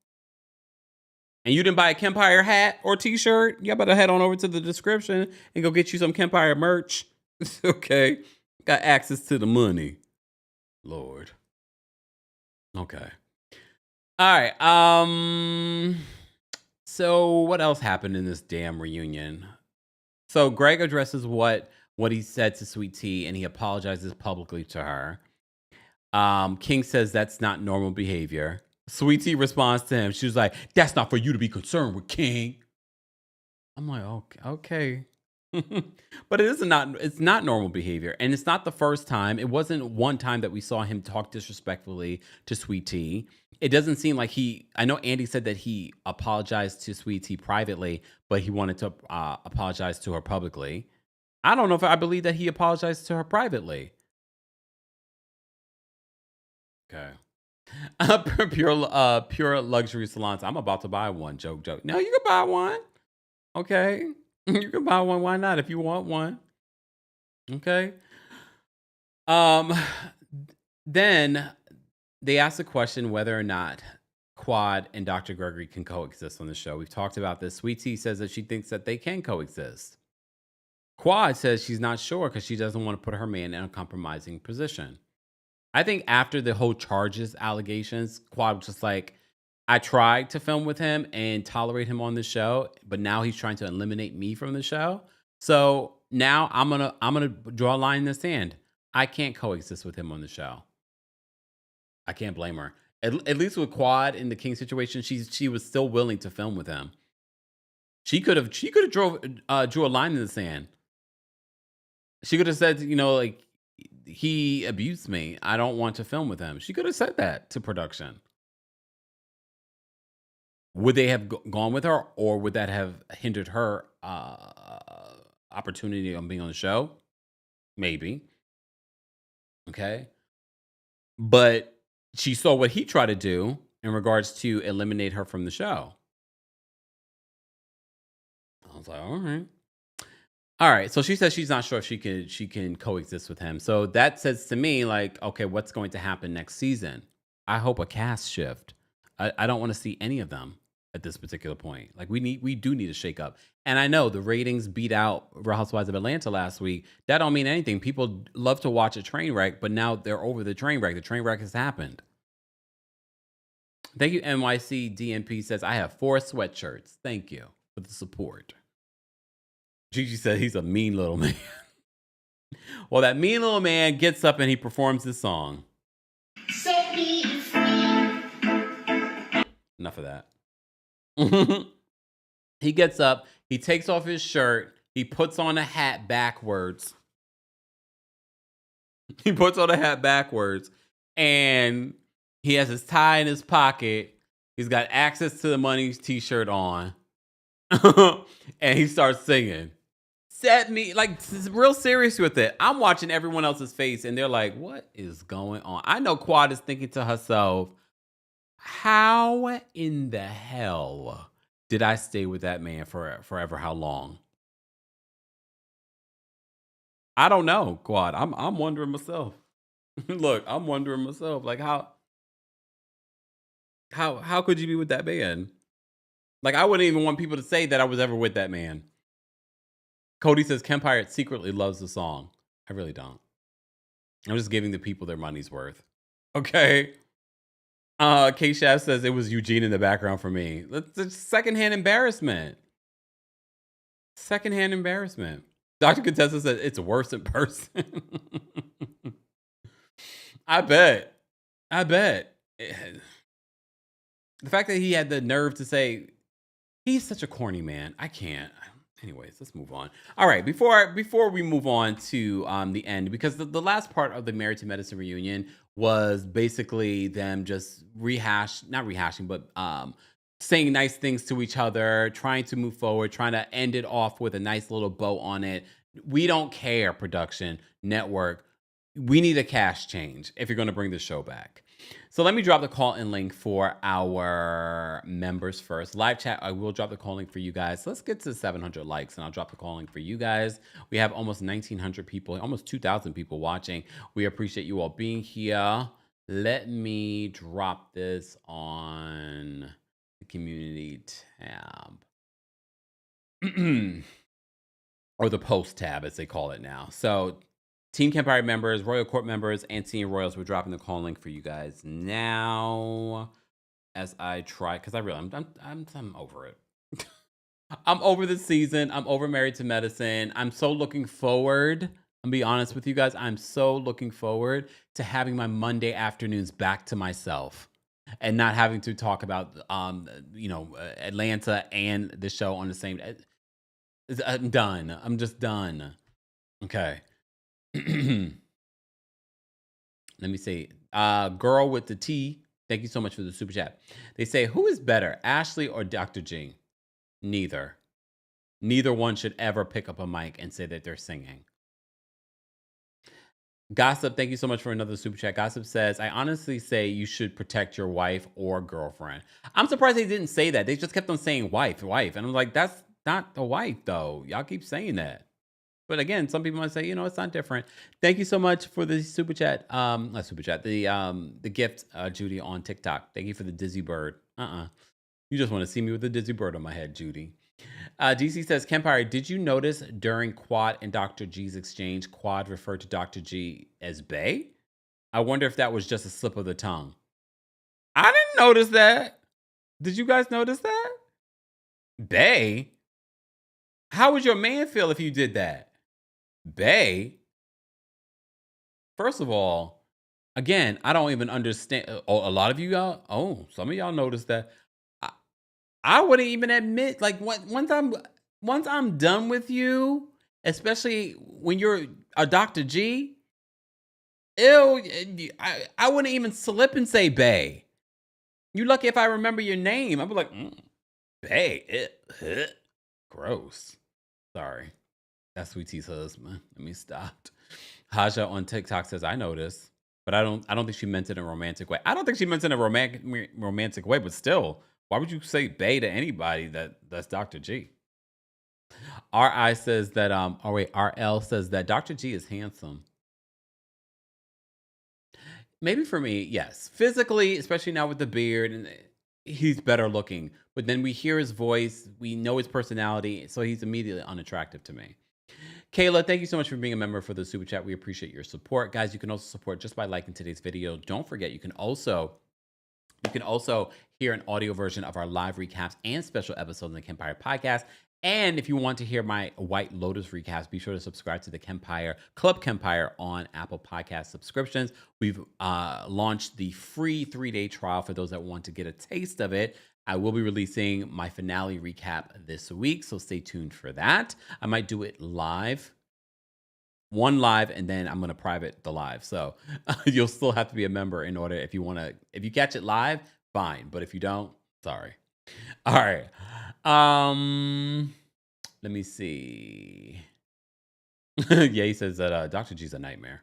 And you didn't buy a Kempire hat or t-shirt? Y'all better head on over to the description and go get you some Kempire merch. Okay. Got access to the money. Lord. Okay. All right. So what else happened in this damn reunion? So Greg addresses what he said to Sweet Tea, and he apologizes publicly to her. King says that's not normal behavior. Sweet Tea responds to him. She was like, "That's not for you to be concerned with, King." I'm like, okay. But it's not normal behavior, and it's not the first time. It wasn't one time that we saw him talk disrespectfully to Sweet Tea. It doesn't seem like I know Andy said that he apologized to Sweet Tea privately, but he wanted to apologize to her publicly. I don't know if I believe that he apologized to her privately. Okay. Pure luxury salons. I'm about to buy one. Joke. No, you can buy one. Okay. You can buy one. Why not? If you want one. Okay. Um, then they asked the question whether or not Quad and Dr. Gregory can coexist on the show. We've talked about this. Sweet Tea says that she thinks that they can coexist. Quad says she's not sure because she doesn't want to put her man in a compromising position. I think after the whole charges allegations, Quad was just like, I tried to film with him and tolerate him on the show, but now he's trying to eliminate me from the show. So now I'm gonna draw a line in the sand. I can't coexist with him on the show. I can't blame her. At least with Quad in the King situation, she was still willing to film with him. She could have drew a line in the sand. She could have said, like, he abused me. I don't want to film with him. She could have said that to production. Would they have gone with her, or would that have hindered her opportunity on being on the show? Maybe. Okay. But she saw what he tried to do in regards to eliminate her from the show. I was like, all right. All right. So she says she's not sure if she can coexist with him. So that says to me, like, okay, what's going to happen next season? I hope a cast shift. I don't want to see any of them at this particular point. Like, we do need a shakeup. And I know the ratings beat out Real Housewives of Atlanta last week. That don't mean anything. People love to watch a train wreck, but now they're over the train wreck. The train wreck has happened. Thank you, NYC DNP says, I have 4 sweatshirts. Thank you for the support. Gigi said he's a mean little man. Well, that mean little man gets up and he performs this song. Set me free. Enough of that. He gets up, he takes off his shirt, he puts on a hat backwards. And he has his tie in his pocket. He's got access to the money t-shirt on. And he starts singing. Set me, like, real serious with it. I'm watching everyone else's face and they're like, what is going on? I know Quad is thinking to herself, how in the hell did I stay with that man for forever? How long? I don't know, Quad. I'm wondering myself. Look, I'm wondering myself. Like, how could you be with that man? Like, I wouldn't even want people to say that I was ever with that man. Cody says Kempire secretly loves the song. I really don't. I'm just giving the people their money's worth. Okay. K-Shav says it was Eugene in the background for me. That's secondhand embarrassment. Secondhand embarrassment. Dr. Contessa says it's worse in person. I bet. The fact that he had the nerve to say, he's such a corny man. I can't. Anyways, let's move on. All right, before we move on to the end, because the last part of the Married to Medicine reunion was basically them just not rehashing, but saying nice things to each other, trying to move forward, trying to end it off with a nice little bow on it. We don't care, production, network. We need a cash change if you're going to bring the show back. So let me drop the call-in link for our members first. Live chat, I will drop the call link for you guys. Let's get to 700 likes, and I'll drop the call link for you guys. We have almost 1,900 people, almost 2,000 people watching. We appreciate you all being here. Let me drop this on the community tab. Or the post tab, as they call it now. So Team Kempire members, Royal Court members, and Senior Royals, we're dropping the call link for you guys now. As I try, because I really, I'm over it. I'm over the season. I'm over Married to Medicine. I'm so looking forward. I'm be honest with you guys. I'm so looking forward to having my Monday afternoons back to myself and not having to talk about, Atlanta and the show on the same. I'm done. I'm just done. Okay. Let me see. Girl with the T. Thank you so much for the super chat. They say, who is better, Ashley or Dr. G? Neither. Neither one should ever pick up a mic and say that they're singing. Gossip, thank you so much for another super chat. Gossip says, I honestly say you should protect your wife or girlfriend. I'm surprised they didn't say that. They just kept on saying wife. And I'm like, that's not the wife though. Y'all keep saying that. But again, some people might say, it's not different. Thank you so much for the super chat. Not super chat. The gift, Judy, on TikTok. Thank you for the dizzy bird. You just want to see me with a dizzy bird on my head, Judy. DC says, Kempire, did you notice during Quad and Dr. G's exchange, Quad referred to Dr. G as Bae? I wonder if that was just a slip of the tongue. I didn't notice that. Did you guys notice that? Bae? How would your man feel if you did that? Bae? First of all, again, I don't even understand. A lot of you y'all, some of y'all noticed that. I wouldn't even admit, like, once I'm done with you, especially when you're a Dr. G, I wouldn't even slip and say Bae. You lucky if I remember your name. I'd be like, Bae. Gross. Sorry. That's Sweet Tea's husband. Let me stop. Haja on TikTok says, I noticed, but I don't think she meant it in a romantic way. I don't think she meant it in a romantic way, but still, why would you say Bae to anybody that's Dr. G? RL says that Dr. G is handsome. Maybe for me, yes. Physically, especially now with the beard, and he's better looking. But then we hear his voice, we know his personality, so he's immediately unattractive to me. Kayla, thank you so much for being a member for the Super Chat. We appreciate your support. Guys, you can also support just by liking today's video. Don't forget, you can also hear an audio version of our live recaps and special episodes in the Kempire podcast. And if you want to hear my White Lotus recaps, be sure to subscribe to the Kempire, Club Kempire on Apple Podcast subscriptions. We've launched the free 3-day trial for those that want to get a taste of it. I will be releasing my finale recap this week, so stay tuned for that. I might do it live, one live, and then I'm going to private the live. So you'll still have to be a member in order if you catch it live, fine. But if you don't, sorry. All right. Let me see. Yeah, he says that Dr. G's a nightmare.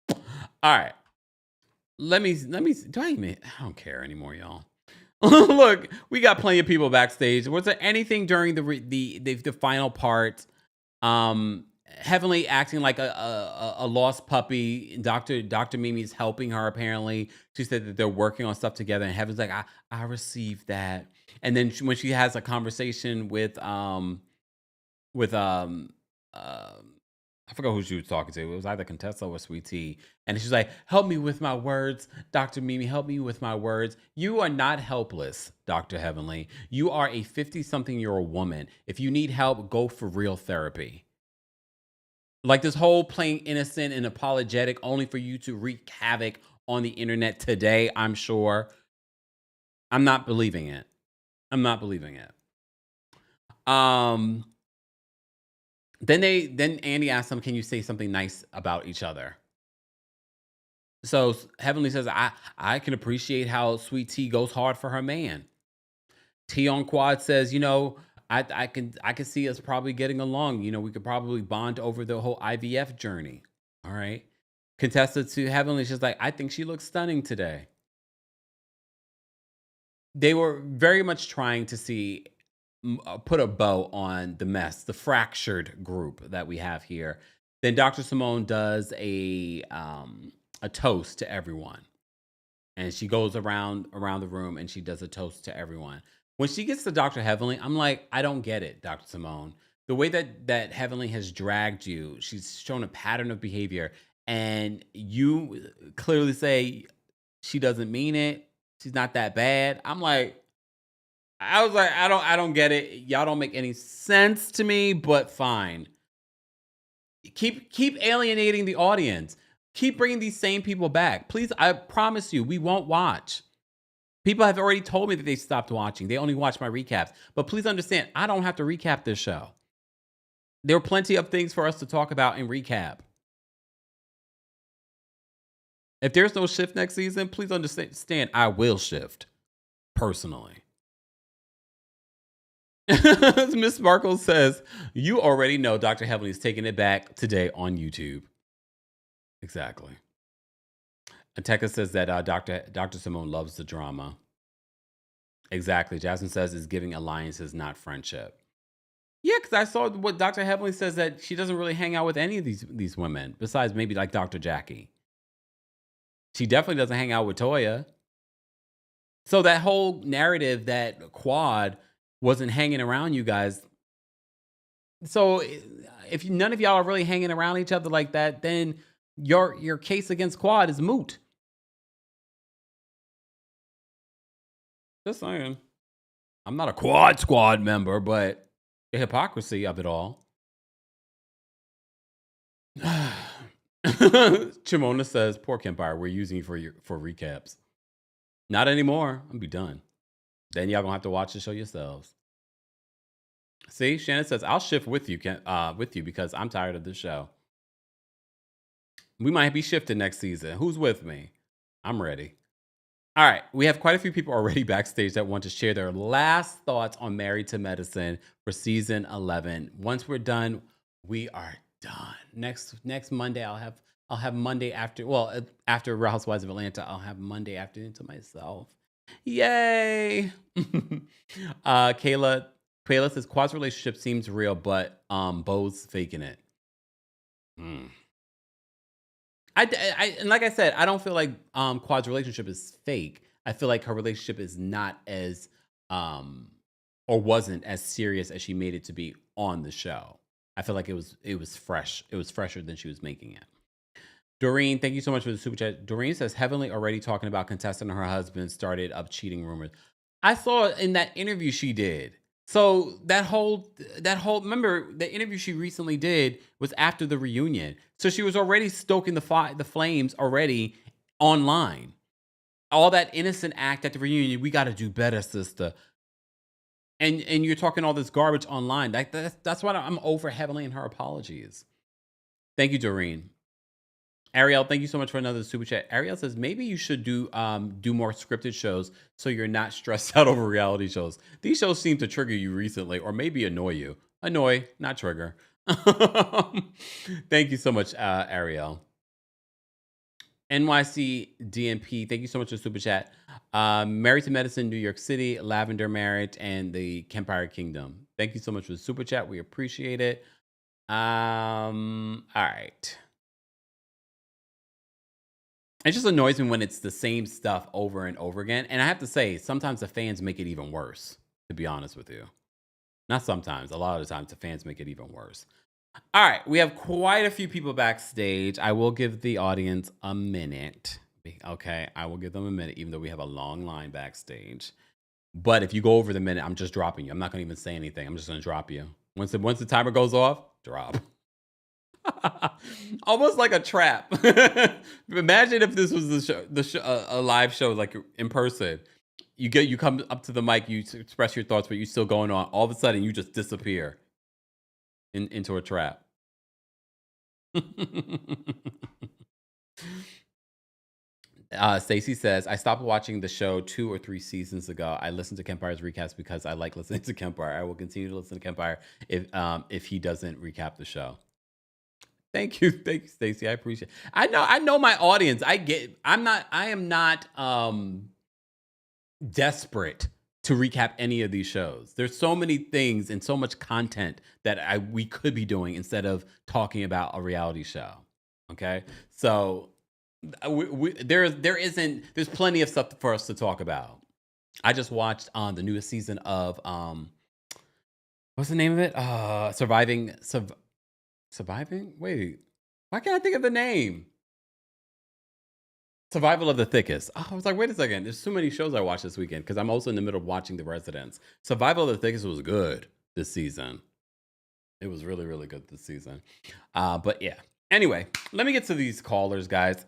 All right. Let me I don't care anymore, y'all. Look, we got plenty of people backstage. Was there anything during the final part? Heavenly acting like a lost puppy. Dr. Mimi's helping her, apparently. She said that they're working on stuff together, and Heaven's like, I received that. And then when she has a conversation with I forgot who she was talking to. It was either Contessa or Sweet Tea. And she's like, help me with my words, Dr. Mimi, help me with my words. You are not helpless, Dr. Heavenly. You are a 50-something-year-old woman. If you need help, go for real therapy. Like this whole playing innocent and apologetic only for you to wreak havoc on the internet today, I'm sure. I'm not believing it. Then Andy asked him, can you say something nice about each other? So Heavenly says, I can appreciate how Sweet Tea goes hard for her man. T on Quad says, I can see us probably getting along. We could probably bond over the whole IVF journey. All right. Contested to Heavenly, she's like, I think she looks stunning today. They were very much trying to put a bow on the mess, the fractured group that we have here. Then Dr. Simone does a toast to everyone. And she goes around the room and she does a toast to everyone. When she gets to Dr. Heavenly, I'm like, I don't get it, Dr. Simone. The way that Heavenly has dragged you, she's shown a pattern of behavior, and you clearly say she doesn't mean it. She's not that bad. I was like, I don't get it. Y'all don't make any sense to me, but fine. Keep alienating the audience. Keep bringing these same people back. Please, I promise you, we won't watch. People have already told me that they stopped watching. They only watch my recaps. But please understand, I don't have to recap this show. There are plenty of things for us to talk about and recap. If there's no shift next season, please understand, I will shift personally. Miss Sparkle says, you already know Dr. Heavenly's taking it back today on YouTube. Exactly. Ateka says that Dr. Simone loves the drama. Exactly. Jasmine says is giving alliances, not friendship. Yeah, because I saw what Dr. Heavenly says that she doesn't really hang out with any of these women, besides maybe like Dr. Jackie. She definitely doesn't hang out with Toya. So that whole narrative that Quad wasn't hanging around you guys. So if none of y'all are really hanging around each other like that, then your case against Quad is moot. Just saying. I'm not a Quad Squad member, but the hypocrisy of it all. Chimona says, "Poor Kempire, we're using you for recaps. Not anymore. I'm be done. Then y'all gonna have to watch the show yourselves." See, Shannon says, "I'll shift with you, because I'm tired of this show. We might be shifting next season. Who's with me? I'm ready." All right, we have quite a few people already backstage that want to share their last thoughts on Married to Medicine for season 11. Once we're done, we are done. Next Monday, I'll have Monday after Real Housewives of Atlanta, I'll have Monday afternoon to myself. Yay! Kayla says Quad's relationship seems real, but Bo's faking it. And like I said, I don't feel like Quad's relationship is fake. I feel like her relationship is not as or wasn't as serious as she made it to be on the show. I feel like it was fresh. It was fresher than she was making it. Doreen, thank you so much for the super chat. Doreen says Heavenly already talking about contestant and her husband started up cheating rumors. I saw it in that interview she did. So that whole remember the interview she recently did was after the reunion. So she was already stoking the flames already online. All that innocent act at the reunion, we got to do better, sister. And you're talking all this garbage online. That's why I'm over Heavenly and her apologies. Thank you, Doreen. Ariel, thank you so much for another super chat. Ariel says maybe you should do more scripted shows so you're not stressed out over reality shows. These shows seem to trigger you recently, or maybe annoy you. Annoy, not trigger. Thank you so much, Ariel. NYC DMP, thank you so much for super chat. Married to Medicine, New York City, Lavender Marriage, and the Kempire Kingdom. Thank you so much for the super chat. We appreciate it. All right. It just annoys me when it's the same stuff over and over again. And I have to say, sometimes the fans make it even worse, to be honest with you. Not sometimes. A lot of the times, the fans make it even worse. All right. We have quite a few people backstage. I will give the audience a minute. Okay. I will give them a minute, even though we have a long line backstage. But if you go over the minute, I'm just dropping you. I'm not going to even say anything. I'm just going to drop you. Once the timer goes off, drop. Almost like a trap. Imagine if this was a live show, like in person. You come up to the mic, you express your thoughts, but you're still going on. All of a sudden, you just disappear into a trap. Stacy says, I stopped watching the show 2 or 3 seasons ago. I listened to Kempire's recaps because I like listening to Kempire. I will continue to listen to Kempire if he doesn't recap the show. Thank you, Stacey. I appreciate it. I know my audience. I am not desperate to recap any of these shows. There's so many things and so much content that we could be doing instead of talking about a reality show. Okay, so there's plenty of stuff for us to talk about. I just watched the newest season of what's the name of it? Surviving? Wait, why can't I think of the name? Survival of the Thickest. Oh, I was like, wait a second. There's so many shows I watched this weekend because I'm also in the middle of watching The Residents. Survival of the Thickest was good this season. It was really, really good this season. But yeah. Anyway, let me get to these callers, guys.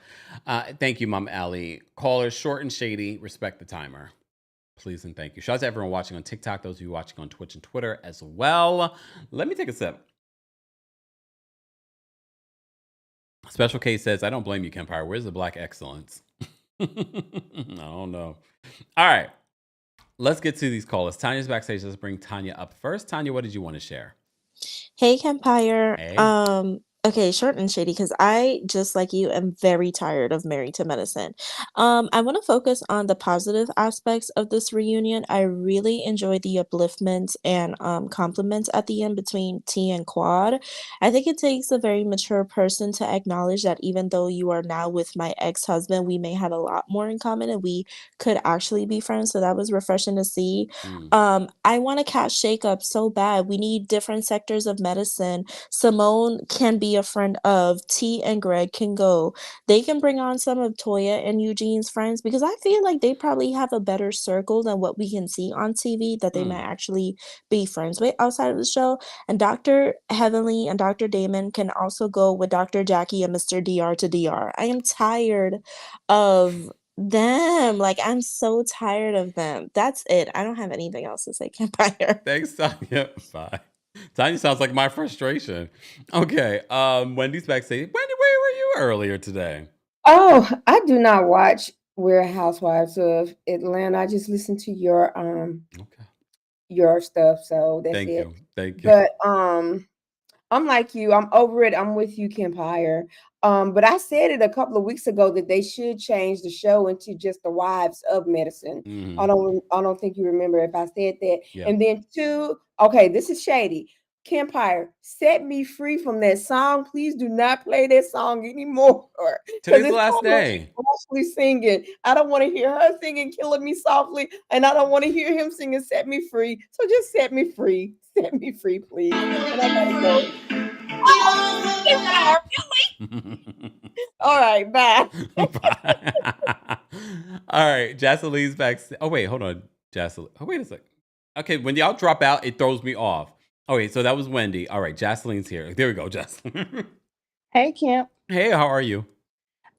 Thank you, Mom Allie. Callers, short and shady. Respect the timer. Please and thank you. Shout out to everyone watching on TikTok, those of you watching on Twitch and Twitter as well. Let me take a sip. Special K says, I don't blame you, Kempire. Where's the black excellence? I don't know. All right. Let's get to these callers. Tanya's backstage. Let's bring Tanya up first. Tanya, what did you want to share? Hey, Kempire. Hey. Okay, short and shady, because I, just like you, am very tired of Married to Medicine. I want to focus on the positive aspects of this reunion. I really enjoyed the upliftments and compliments at the end between T and Quad. I think it takes a very mature person to acknowledge that even though you are now with my ex-husband, we may have a lot more in common and we could actually be friends. So that was refreshing to see. Mm. I want a cat shakeup so bad. We need different sectors of medicine. Simone can be a friend of, T and Greg can go. They can bring on some of Toya and Eugene's friends because I feel like they probably have a better circle than what we can see on TV that they might Mm. actually be friends with outside of the show. And Dr. Heavenly and Dr. Damon can also go with Dr. Jackie and Mr. DR to DR. I am tired of them. Like, I'm so tired of them. That's it. I don't have anything else to say, Kempire. Thanks, Tanya. Bye. Tanya sounds like my frustration. Okay. Wendy's backstage. Wendy, where were you earlier today? Oh, I do not watch Real Housewives of Atlanta. I just listen to Okay. your stuff, so that's Thank it. you. Thank you. But I'm like you. I'm over it. I'm with you, Kempire. But I said it a couple of weeks ago that they should change the show into just the wives of medicine. Hmm. I don't think you remember if I said that. Yeah. And then two, okay, this is shady. Kempire, set me free from that song. Please do not play that song anymore. Because Today's the it's last Carlos day. Ashley singing. I don't want to hear her singing Killing Me Softly, and I don't want to hear him singing Set Me Free. So just set me free. Set me free, please. I And I gotta wanna go. be free. Get on with my life. All right, bye. Bye. All right. Jaceline's back. Oh, wait. Hold on. Jaceline. Oh, wait a sec. Okay. When y'all drop out, it throws me off. Oh, wait. So that was Wendy. All right. Jaceline's here. There we go, Jaceline. Hey, Kemp. Hey, how are you?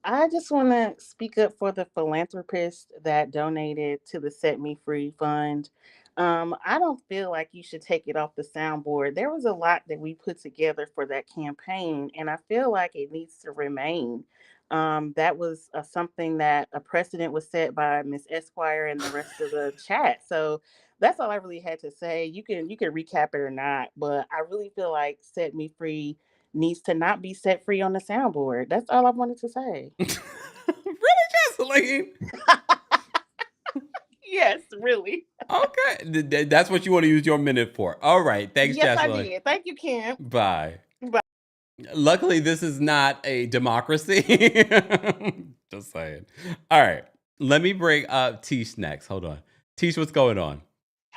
I just want to speak up for the philanthropist that donated to the Set Me Free Fund. I don't feel like you should take it off the soundboard. There was a lot that we put together for that campaign, and I feel like it needs to remain. That was something that a precedent was set by Miss Esquire and the rest of the chat. So that's all I really had to say. You can recap it or not, but I really feel like Set Me Free needs to not be set free on the soundboard. That's all I wanted to say. Really, Jaceline? Yes, really. Okay. That's what you want to use your minute for. All right. Thanks, Yes, I Jaceline. did. Thank you, Kim. Bye. Bye. Luckily, this is not a democracy. Just saying. All right. Let me bring up Tish next. Hold on. Tish, what's going on?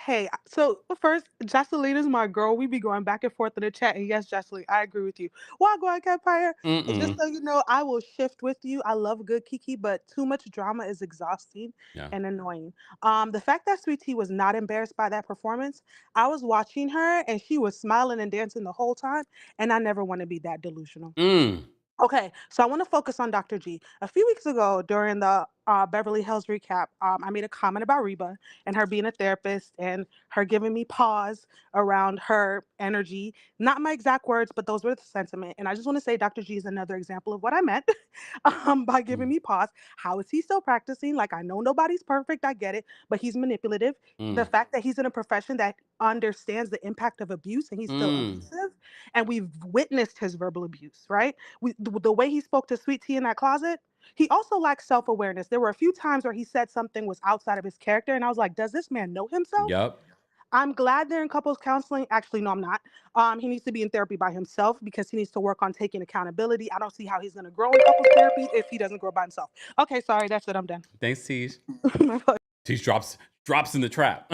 Hey, so first, Jocelyn is my girl. We be going back and forth in the chat, and yes, Jocelyn, I agree with you. Why go on Kempire? And just Mm-mm. so you know, I will shift with you. I love good Kiki, but too much drama is exhausting Yeah. and annoying. The fact that Sweet Tea was not embarrassed by that performance, I was watching her and she was smiling and dancing the whole time, and I never want to be that delusional. Mm. Okay, so I want to focus on Dr. G. A few weeks ago, during the Beverly Hills recap, I made a comment about Reba and her being a therapist and her giving me pause around her energy. Not my exact words, but those were the sentiment. And I just want to say Dr. G is another example of what I meant by giving Mm. me pause. How is he still practicing? Like, I know nobody's perfect, I get it, but he's manipulative. The Mm. fact that he's in a profession that understands the impact of abuse and he's still Mm. abusive, and we've witnessed his verbal abuse, right? The way he spoke to Sweet Tea in that closet, he also lacks self-awareness. There were a few times where he said something was outside of his character, and I was like, does this man know himself? Yup. I'm glad they're in couples counseling. Actually, no, I'm not. He needs to be in therapy by himself because he needs to work on taking accountability. I don't see how he's going to grow in couples therapy if he doesn't grow by himself. Okay, sorry, that's it. I'm done. Thanks, Tish. My fault. Tish drops in the trap.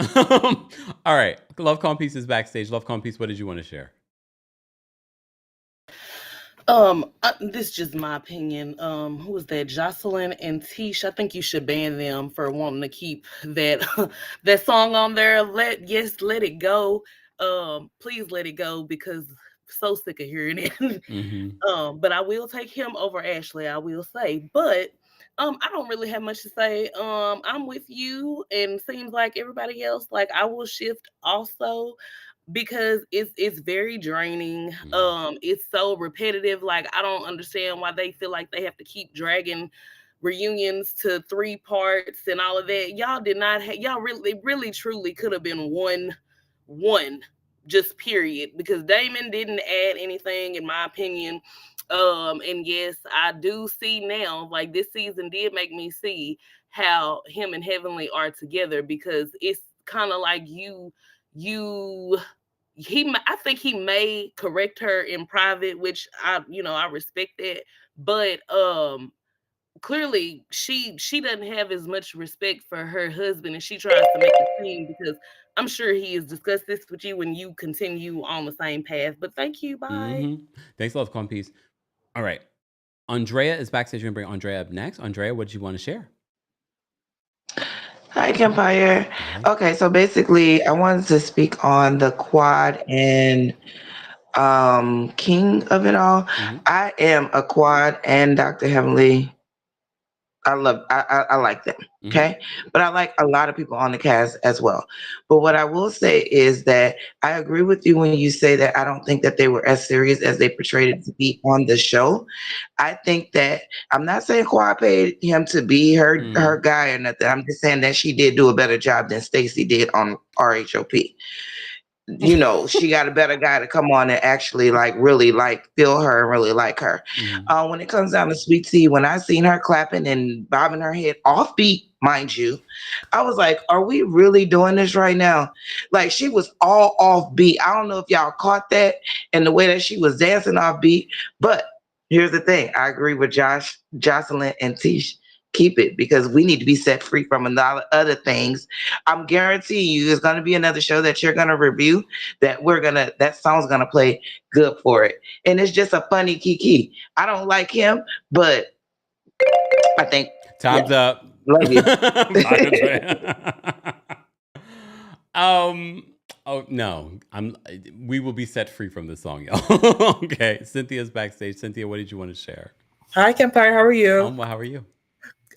All right. Love Calm Peace is backstage. Love Calm Peace, what did you want to share? This is just my opinion. Who was that? Jocelyn and Tish. I think you should ban them for wanting to keep that that song on there. Let it go. Please let it go because I'm so sick of hearing it. Mm-hmm. But I will take him over Ashley, I will say. But I don't really have much to say. I'm with you, and seems like everybody else. Like I will shift also because it's very draining. It's so repetitive. Like I don't understand why they feel like they have to keep dragging reunions to 3 parts and all of that. Y'all did not y'all really truly could have been one just period, because Damon didn't add anything in my opinion. And yes, I do see now, like this season did make me see how him and Heavenly are together, because it's kind of like you I think he may correct her in private, which I respect that. But clearly she doesn't have as much respect for her husband, and she tries to make it seem, because I'm sure he has discussed this with you when you continue on the same path. But thank you, bye. Thanks a lot for calling, Peace. All right. Andrea is backstage. We're going to bring Andrea up next. Andrea, what did you want to share? Hi, Kempire. Hi. Okay, so basically, I wanted to speak on the quad and king of it all. I am a quad and Dr. Heavenly. I like them. Okay. But I like a lot of people on the cast as well. But what I will say is that I agree with you when you say that I don't think that they were as serious as they portrayed it to be on the show. I think that I'm not saying Quad paid him to be her guy or nothing. I'm just saying that she did do a better job than Stacey did on RHOP. She got a better guy to come on and actually like really like feel her and really like her. When it comes down to Sweet Tea, when I seen her clapping and bobbing her head off beat, mind you, I was like, are we really doing this right now? Like she was all off beat. I don't know if y'all caught that and the way that she was dancing off beat, but here's the thing. I agree with Josh, Jocelyn, and Tish. Keep it because we need to be set free from a lot of other things. I'm guaranteeing you there's gonna be another show that you're gonna review that song's gonna play good for it. And it's just a funny kiki. I don't like him, but I think Time's up. love you. Bye, Andrea. Oh no, we will be set free from this song, y'all. Okay, Cynthia's backstage. Cynthia, what did you want to share? Hi, Kempire. How are you? Well, how are you?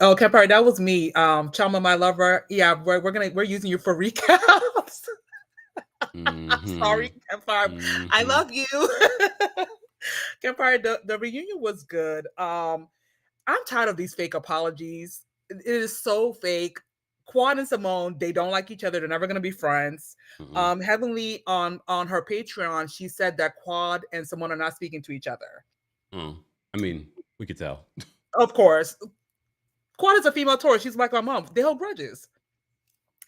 Oh, Kempire, that was me. Chama, my lover. Yeah, we're using you for recaps. I'm sorry, Kempire. I love you. Kempire, the reunion was good. I'm tired of these fake apologies. It is so fake. Quan and Simone, they don't like each other. They're never gonna be friends. Heavenly on her Patreon, she said that Quad and Simone are not speaking to each other. I mean, we could tell. Of course. Quad is a female Taurus. She's like my mom. They hold grudges.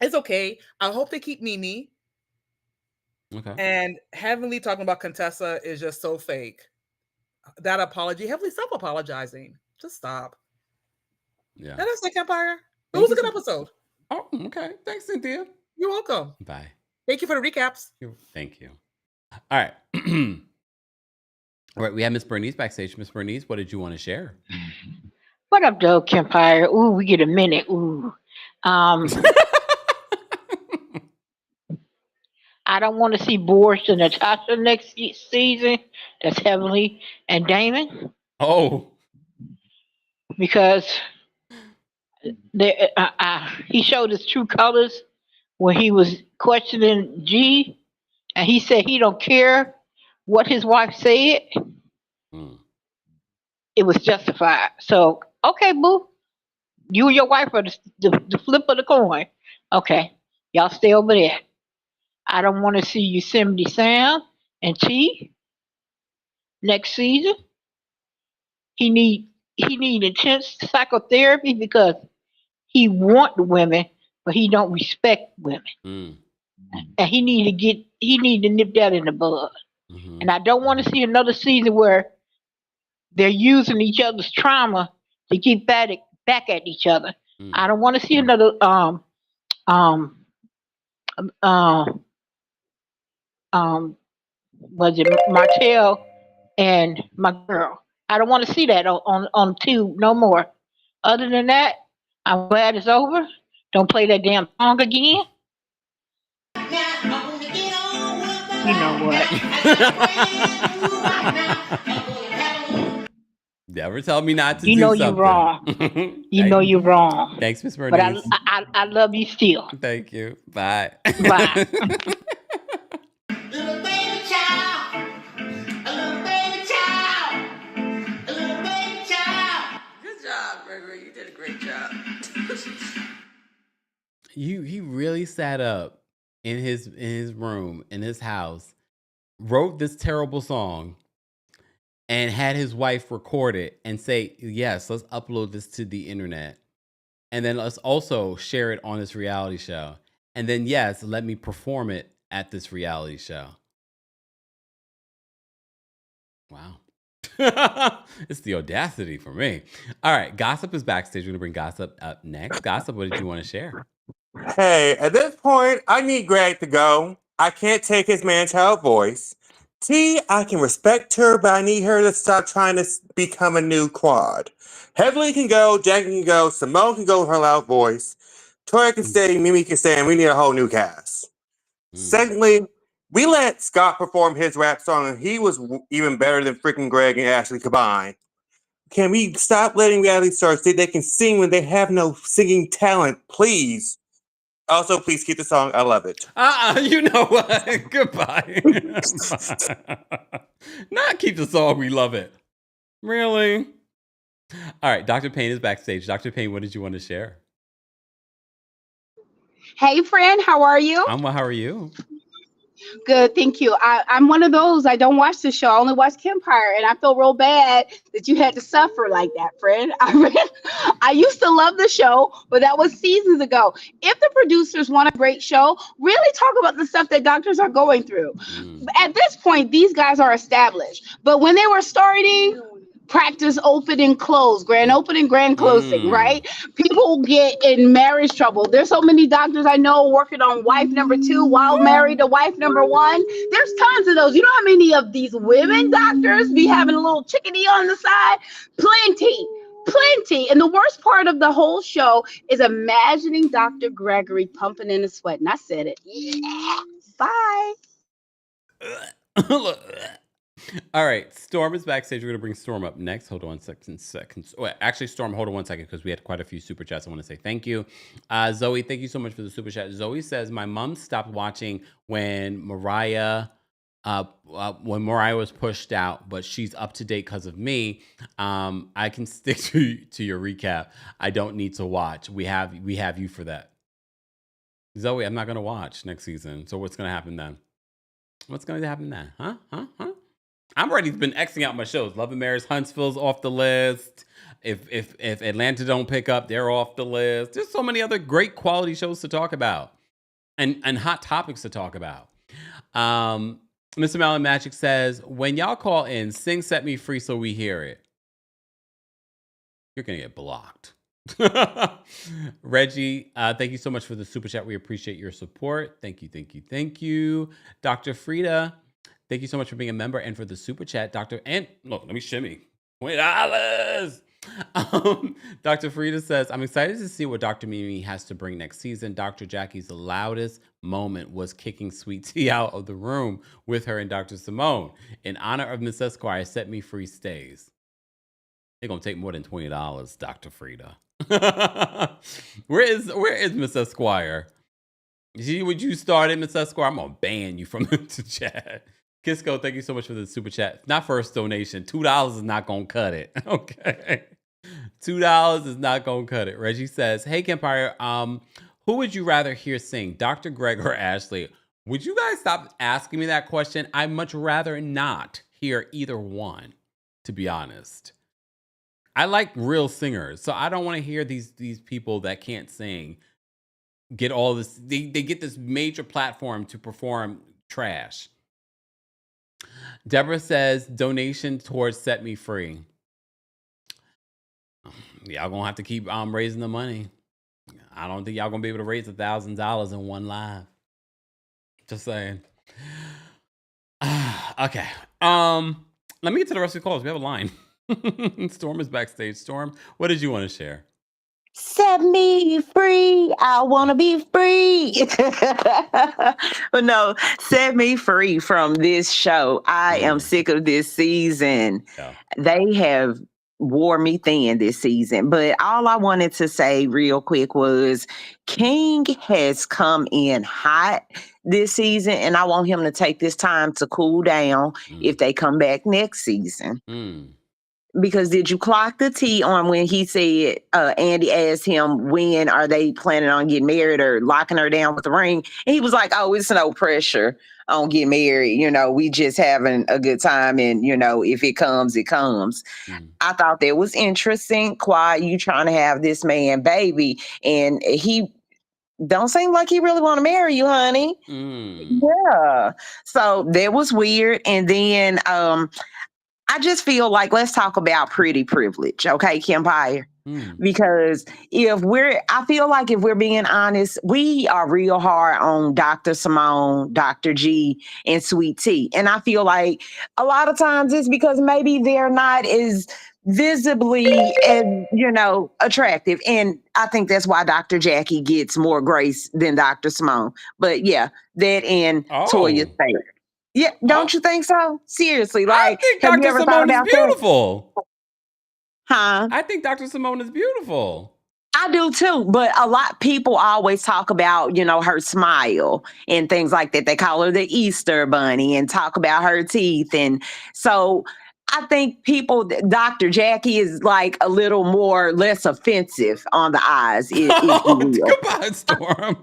It's okay. I hope they keep Mimi. Okay. And Heavenly talking about Contessa is just so fake. That apology, Heavenly, stop apologizing. Just stop. Yeah. And that's like Empire. It was a good episode. Oh, okay. Thanks, Cynthia. You're welcome. Bye. Thank you for the recaps. Thank you. All right. All right. We have Miss Bernice backstage. Miss Bernice, what did you want to share? What up, though, Kempire? Ooh, we get a minute. Ooh. I don't want to see Boris and Natasha next season. That's Heavenly and Damon. Oh. Because he showed his true colors when he was questioning G, and he said he don't care what his wife said. It was justified. So, okay, boo. You and your wife are the flip of the coin. Okay. Y'all stay over there. I don't want to see Yosemite Sam and Chi next season. He need intense psychotherapy because he want women, but he don't respect women. And he need to nip that in the bud. And I don't want to see another season where they're using each other's trauma to get back at each other. I don't want to see another was it Martell and my girl. I don't want to see that on Tube no more. Other than that, I'm glad it's over. Don't play that damn song again. You know what? Never tell me not to You do know something. you're wrong. You know you're wrong. Thanks, Miss Bernice. But I love you still. Thank you. Bye. Bye. Little baby child, a little baby child, a little baby child. Good job, Gregory. You did a great job. He really sat up in his room, in his house, wrote this terrible song and had his wife record it and say, yes, let's upload this to the internet. And then let's also share it on this reality show. And then, yes, let me perform it at this reality show. Wow. It's the audacity for me. All right. Gossip is backstage. We're going to bring Gossip up next. Gossip, what did you want to share? Hey, at this point, I need Greg to go. I can't take his man-child voice. T, I can respect her, but I need her to stop trying to become a new quad. Heavenly can go, Jackie can go, Simone can go with her loud voice. Tori can stay, Mimi can stay, and we need a whole new cast. Secondly, we let Scott perform his rap song, and he was even better than freaking Greg and Ashley combined. Can we stop letting reality stars say they can sing when they have no singing talent, please? Also, please keep the song. I love it. You know what? Goodbye. Not keep the song. We love it. Really? All right. Dr. Payne is backstage. Dr. Payne, what did you want to share? Hey, friend, how are you? I'm well. How are you? Good, thank you. I'm one of those. I don't watch the show. I only watch Kempire, and I feel real bad that you had to suffer like that, friend. I used to love the show, but that was seasons ago. If the producers want a great show, really talk about the stuff that doctors are going through. At this point, these guys are established. But when they were starting, practice open and close, grand opening, grand closing, right? People get in marriage trouble. There's so many doctors I know working on wife number 2 while married to wife number 1. There's tons of those. You know how many of these women doctors be having a little chickadee on the side? Plenty. And the worst part of the whole show is imagining Dr. Gregory pumping in a sweat. And I said it. Yeah. Bye. All right, Storm is backstage. We're going to bring Storm up next. Hold on 2 seconds. Oh, actually, Storm, hold on 1 second because we had quite a few super chats. I want to say thank you. Zoe, thank you so much for the super chat. Zoe says, my mom stopped watching when Mariah was pushed out, but she's up to date because of me. I can stick to your recap. I don't need to watch. We have you for that. Zoe, I'm not going to watch next season. So what's going to happen then? What's going to happen then? Huh? I'm already been Xing out my shows. Love and Marriage, Huntsville's off the list. If Atlanta don't pick up, they're off the list. There's so many other great quality shows to talk about and hot topics to talk about. Mr. Malin Magic says, when y'all call in, sing Set Me Free so we hear it. You're going to get blocked. Reggie, thank you so much for the super chat. We appreciate your support. Thank you. Dr. Frida, thank you so much for being a member and for the super chat. Let me shimmy. $20. Dr. Frida says, I'm excited to see what Dr. Mimi has to bring next season. Dr. Jackie's loudest moment was kicking Sweet Tea out of the room with her and Dr. Simone. In honor of Miss Esquire, Set Me Free stays. They're going to take more than $20, Dr. Frida. Where is Miss Esquire? Would you start it, Miss Esquire? I'm going to ban you from the chat. Kisco, thank you so much for the super chat. Not first donation. $2 is not going to cut it. Okay. $2 is not going to cut it. Reggie says, hey, Kempire, who would you rather hear sing, Dr. Greg or Ashley? Would you guys stop asking me that question? I'd much rather not hear either one, to be honest. I like real singers, so I don't want to hear these people that can't sing get all this. They get this major platform to perform trash. Deborah says, donation towards Set Me Free. Y'all gonna have to keep raising the money. I don't think y'all gonna be able to raise $1,000 in one live. Just saying. Okay. Let me get to the rest of the calls. We have a line. Storm is backstage. Storm, what did you want to share? Set me free. I want to be free. But no, set me free from this show. I am sick of this season. Yeah. They have wore me thin this season. But all I wanted to say real quick was King has come in hot this season, and I want him to take this time to cool down if they come back next season. because did you clock the T on when he said, Andy asked him, when are they planning on getting married or locking her down with the ring? And he was like, oh, it's no pressure on get married. We just having a good time. And, if it comes, it comes. I thought that was interesting. Why you trying to have this man baby? And he don't seem like he really want to marry you, honey. Yeah. So that was weird. And then I just feel like let's talk about pretty privilege, okay, Kempire? Because I feel like if we're being honest, we are real hard on Dr. Simone, Dr. G, and Sweet Tea. And I feel like a lot of times it's because maybe they're not as visibly as, attractive. And I think that's why Dr. Jackie gets more grace than Dr. Simone. But yeah, that and Toya's face. Yeah, don't you think so? Seriously, I think have you Dr. ever thought Simone is about that? beautiful. Huh? I think Dr. Simone is beautiful. I do too, but a lot people always talk about, her smile and things like that. They call her the Easter Bunny and talk about her teeth. And so I think Dr. Jackie is like a little less offensive on the eyes, if you will. Goodbye, Storm.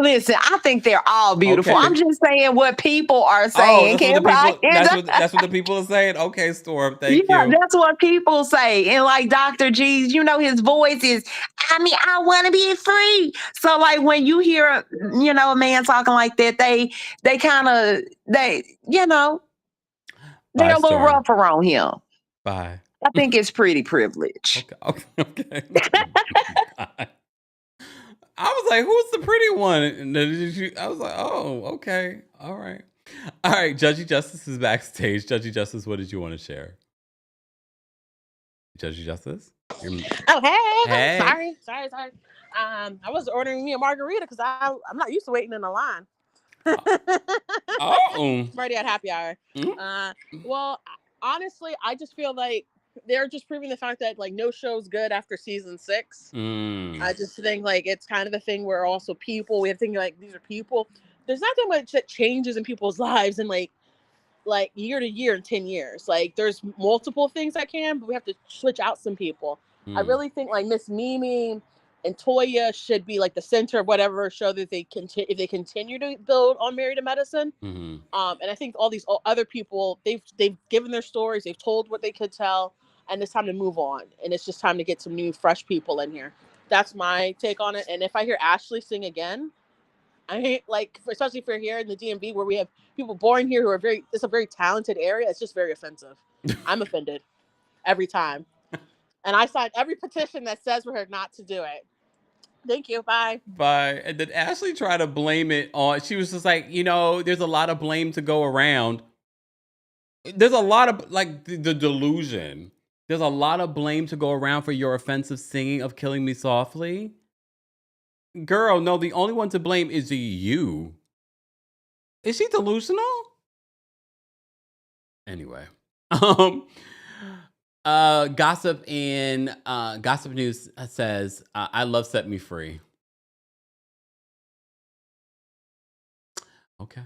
Listen, I think they're all beautiful. Okay. I'm just saying what people are saying. That's what the people are saying. Okay, Storm, thank you. That's what people say. And like Dr. G's, his voice is, I want to be free. So like when you hear, a man talking like that, they kind of, they're a little rough around him. Bye. I think it's pretty privilege. Okay. Bye. I was like, who's the pretty one? And then I was like, oh, okay. All right. Judgy Justice is backstage. Judgy Justice, what did you want to share? Judgy Justice? Oh, Hey. Sorry. I was ordering me a margarita because I'm not used to waiting in a line. Already at happy hour. Well, honestly, I just feel like they're just proving the fact that like no show's good after season 6. I just think like it's kind of the thing where also people, we have to think like these are people. There's not that much that changes in people's lives in like year to year in 10 years. Like there's multiple things that can, but we have to switch out some people. I really think like Miss Mimi and Toya should be like the center of whatever show that if they continue to build on Married to Medicine. And I think all these other people, they've given their stories, they've told what they could tell, and it's time to move on. And it's just time to get some new, fresh people in here. That's my take on it. And if I hear Ashley sing again, I hate especially if you're here in the DMV where we have people born here who are it's a very talented area. It's just very offensive. I'm offended every time. And I signed every petition that says for her not to do it. Thank you. Bye. Bye. And then Ashley tried to blame it on, she was just like, there's a lot of blame to go around. There's a lot of, the delusion. There's a lot of blame to go around for your offensive singing of Killing Me Softly. Girl, no, the only one to blame is you. Is she delusional? Anyway. Gossip News says, I love Set Me Free. Okay.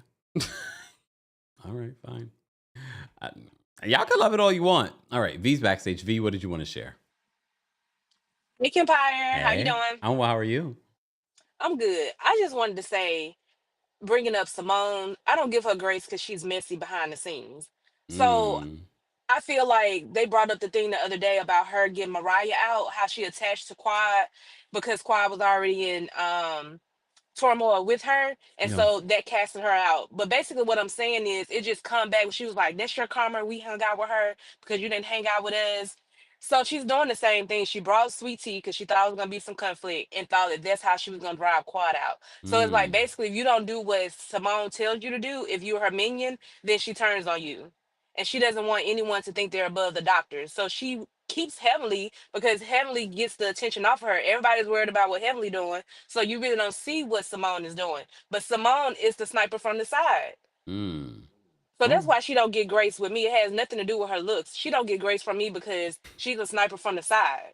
All right, fine. Y'all can love it all you want. All right, V's backstage. V, what did you want to share? Hey, Kempire. How you doing? I'm well. How are you? I'm good. I just wanted to say, bringing up Simone, I don't give her grace because she's messy behind the scenes. So I feel like they brought up the thing the other day about her getting Mariah out, how she attached to Quad because Quad was already in turmoil with her, and so that casted her out. But basically what I'm saying is it just come back when she was like, that's your karma, we hung out with her because you didn't hang out with us. So she's doing the same thing. She brought Sweet Tea because she thought it was gonna be some conflict and thought that that's how she was gonna drive Quad out. So it's like basically if you don't do what Simone tells you to do, if you're her minion, then she turns on you, and she doesn't want anyone to think they're above the doctor. So she keeps Heavenly because Heavenly gets the attention off of her. Everybody's worried about what Heavenly doing, so you really don't see what Simone is doing. But Simone is the sniper from the side. So that's why she don't get grace with me. It has nothing to do with her looks. She don't get grace from me because she's a sniper from the side.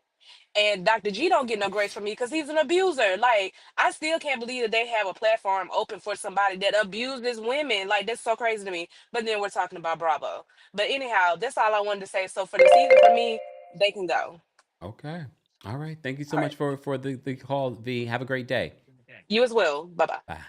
And Dr. G don't get no grace from me because he's an abuser. Like, I still can't believe that they have a platform open for somebody that abuses women. Like, that's so crazy to me. But then we're talking about Bravo. But anyhow, that's all I wanted to say. So for the season, for me, they can go. Okay. All right. Thank you so All right. much for the call, V. Have a great day. You as well. Bye bye. Bye.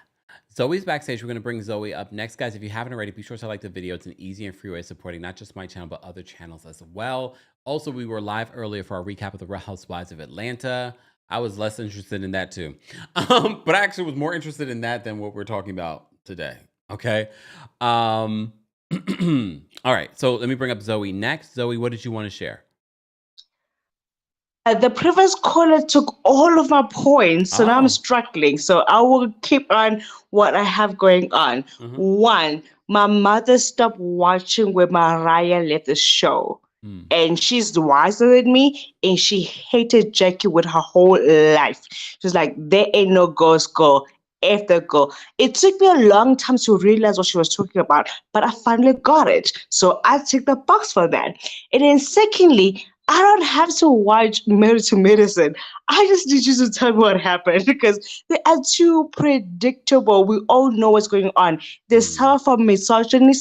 Zoe's backstage. We're going to bring Zoe up next, guys. If you haven't already, be sure to like the video. It's an easy and free way of supporting not just my channel, but other channels as well. Also, we were live earlier for our recap of the Real Housewives of Atlanta. I was less interested in that too. But I actually was more interested in that than what we're talking about today. Okay. All right. So let me bring up Zoe next. Zoe, what did you want to share? The previous caller took all of my points, so now I'm struggling. So I will keep on what I have going on. One, my mother stopped watching when Mariah left the show. And she's wiser than me, and she hated Jackie with her whole life. She's like, there ain't no ghost girl. F the girl. It took me a long time to realize what she was talking about, but I finally got it. So I ticked the box for that. And then secondly, I don't have to watch Married to Medicine. I just need you to tell me what happened because they are too predictable. We all know what's going on. They suffer from misogyny.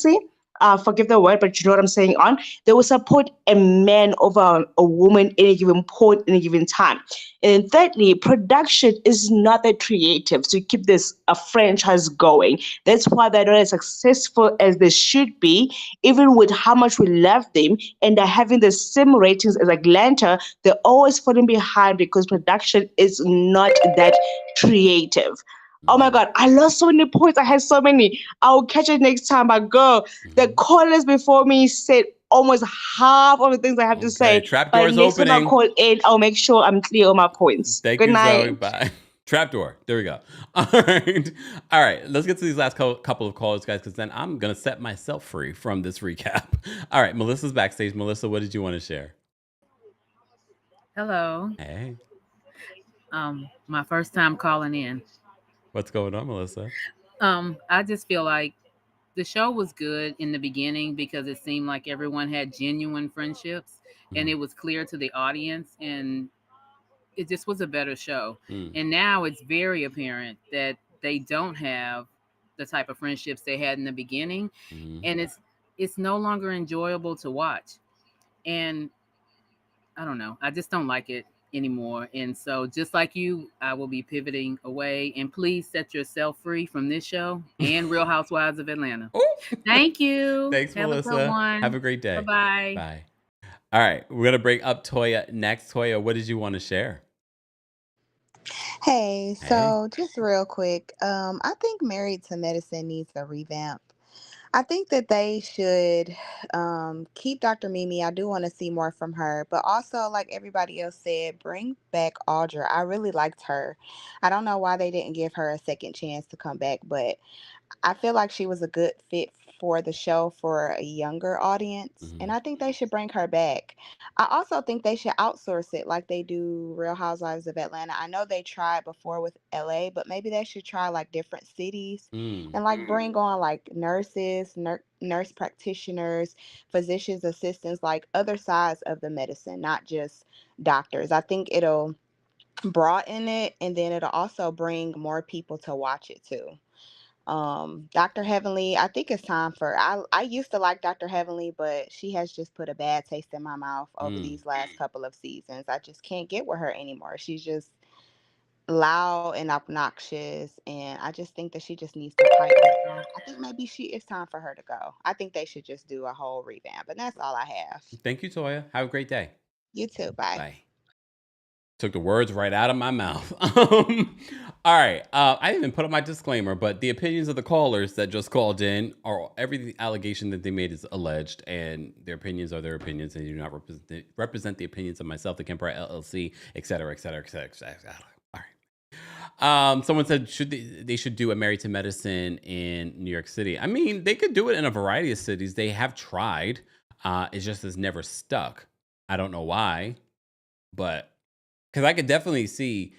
Forgive the word, but you know what I'm saying on. They will support a man over a woman in a given point in a given time. And thirdly, production is not that creative to keep this a franchise going. That's why they're not as successful as they should be, even with how much we love them, and they're having the same ratings as Atlanta. They're always falling behind because production is not that creative. Oh my God, I lost so many points. I had so many. I'll catch it next time. But girl, the callers before me said almost half of the things I have to say. Trapdoor is next time I opening. call in, I'll make sure I'm clear on my points. Thank Good you, night. Zoe. Bye. Trapdoor. There we go. All right. All right. Let's get to these last couple of calls, guys, because then I'm going to set myself free from this recap. All right. Melissa's backstage. Melissa, what did you want to share? Hello. Hey. My first time calling in. What's going on, Melissa? I just feel like the show was good in the beginning because it seemed like everyone had genuine friendships and it was clear to the audience and it just was a better show. And now it's very apparent that they don't have the type of friendships they had in the beginning and it's no longer enjoyable to watch. And I don't know. I just don't like it anymore. And so, just like you, I will be pivoting away. And please set yourself free from this show and Real Housewives of Atlanta. Thank you. Thanks, Have Melissa. a good one. Have a great day. Bye-bye. Bye. All right. We're going to bring up Toya next. Toya, what did you want to share? Hey, so just real quick, I think Married to Medicine needs a revamp. I think that they should keep Dr. Mimi. I do want to see more from her, but also, like everybody else said, bring back Audra. I really liked her. I don't know why they didn't give her a second chance to come back, but I feel like she was a good fit for the show for a younger audience, and I think they should bring her back. I also think they should outsource it like they do Real Housewives of Atlanta. I know they tried before with LA, but maybe they should try like different cities and like bring on like nurses, nurse practitioners, physicians assistants, like other sides of the medicine, not just doctors. I think it'll broaden it and then it'll also bring more people to watch it too. Dr. Heavenly, I think it's time for I used to like Dr. Heavenly, but she has just put a bad taste in my mouth over these last couple of seasons. I just can't get with her anymore. She's just loud and obnoxious, and I just think that she just needs to pipe down. I think maybe it's time for her to go. I think they should just do a whole revamp, and that's all I have. Thank you, Toya. Have a great day. You too. Bye. Bye. Took the words right out of my mouth. All right. I didn't even put up my disclaimer, but the opinions of the callers that just called in are every allegation that they made is alleged, and their opinions are their opinions, and do not represent the opinions of myself, the Kempire LLC, et cetera, et cetera, et cetera, et cetera. All right. Someone said they should do a Married to Medicine in New York City. I mean, they could do it in a variety of cities. They have tried. It just has never stuck. I don't know why, but because I could definitely see,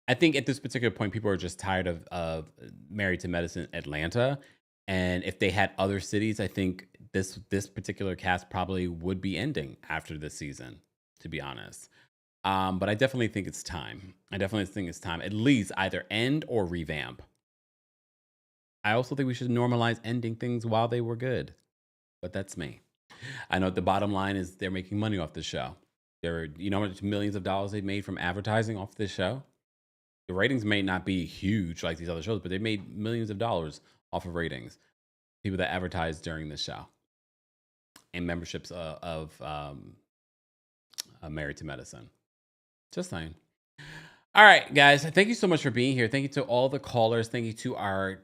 I think at this particular point, people are just tired of Married to Medicine Atlanta. And if they had other cities, I think this particular cast probably would be ending after this season, to be honest. But I definitely think it's time. I definitely think it's time. At least either end or revamp. I also think we should normalize ending things while they were good. But that's me. I know the bottom line is they're making money off the show. You know how much millions of dollars they've made from advertising off this show? The ratings may not be huge like these other shows, but they made millions of dollars off of ratings. People that advertise during the show. And memberships of Married to Medicine. Just saying. All right, guys. Thank you so much for being here. Thank you to all the callers. Thank you to our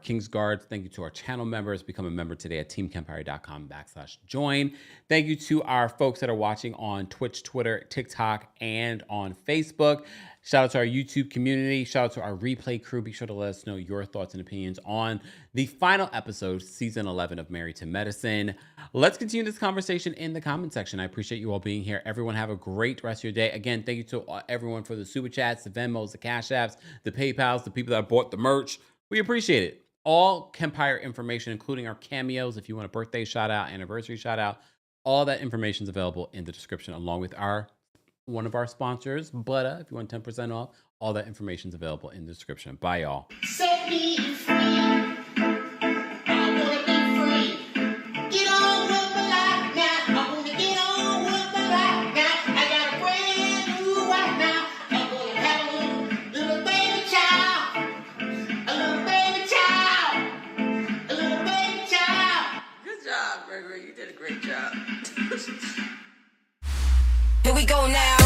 King's Guards. Thank you to our channel members. Become a member today at TeamKempire.com/join. Thank you to our folks that are watching on Twitch, Twitter, TikTok, and on Facebook. Shout out to our YouTube community. Shout out to our replay crew. Be sure to let us know your thoughts and opinions on the final episode, season 11 of Married to Medicine. Let's continue this conversation in the comment section. I appreciate you all being here. Everyone have a great rest of your day. Again, thank you to everyone for the Super Chats, the Venmos, the Cash Apps, the PayPals, the people that bought the merch. We appreciate it. All Kempire information, including our cameos, if you want a birthday shout out, anniversary shout out, all that information is available in the description, along with one of our sponsors, Butter. If you want 10% off, all that information is available in the description. Bye, y'all. Set me free. I wanna be free. Get on with my life now. I wanna get on with my life now. I got a brand new wife now. I'm gonna have a little baby child. A little baby child. A little baby child. Good job, Gregory. You did a great job. Here we go now.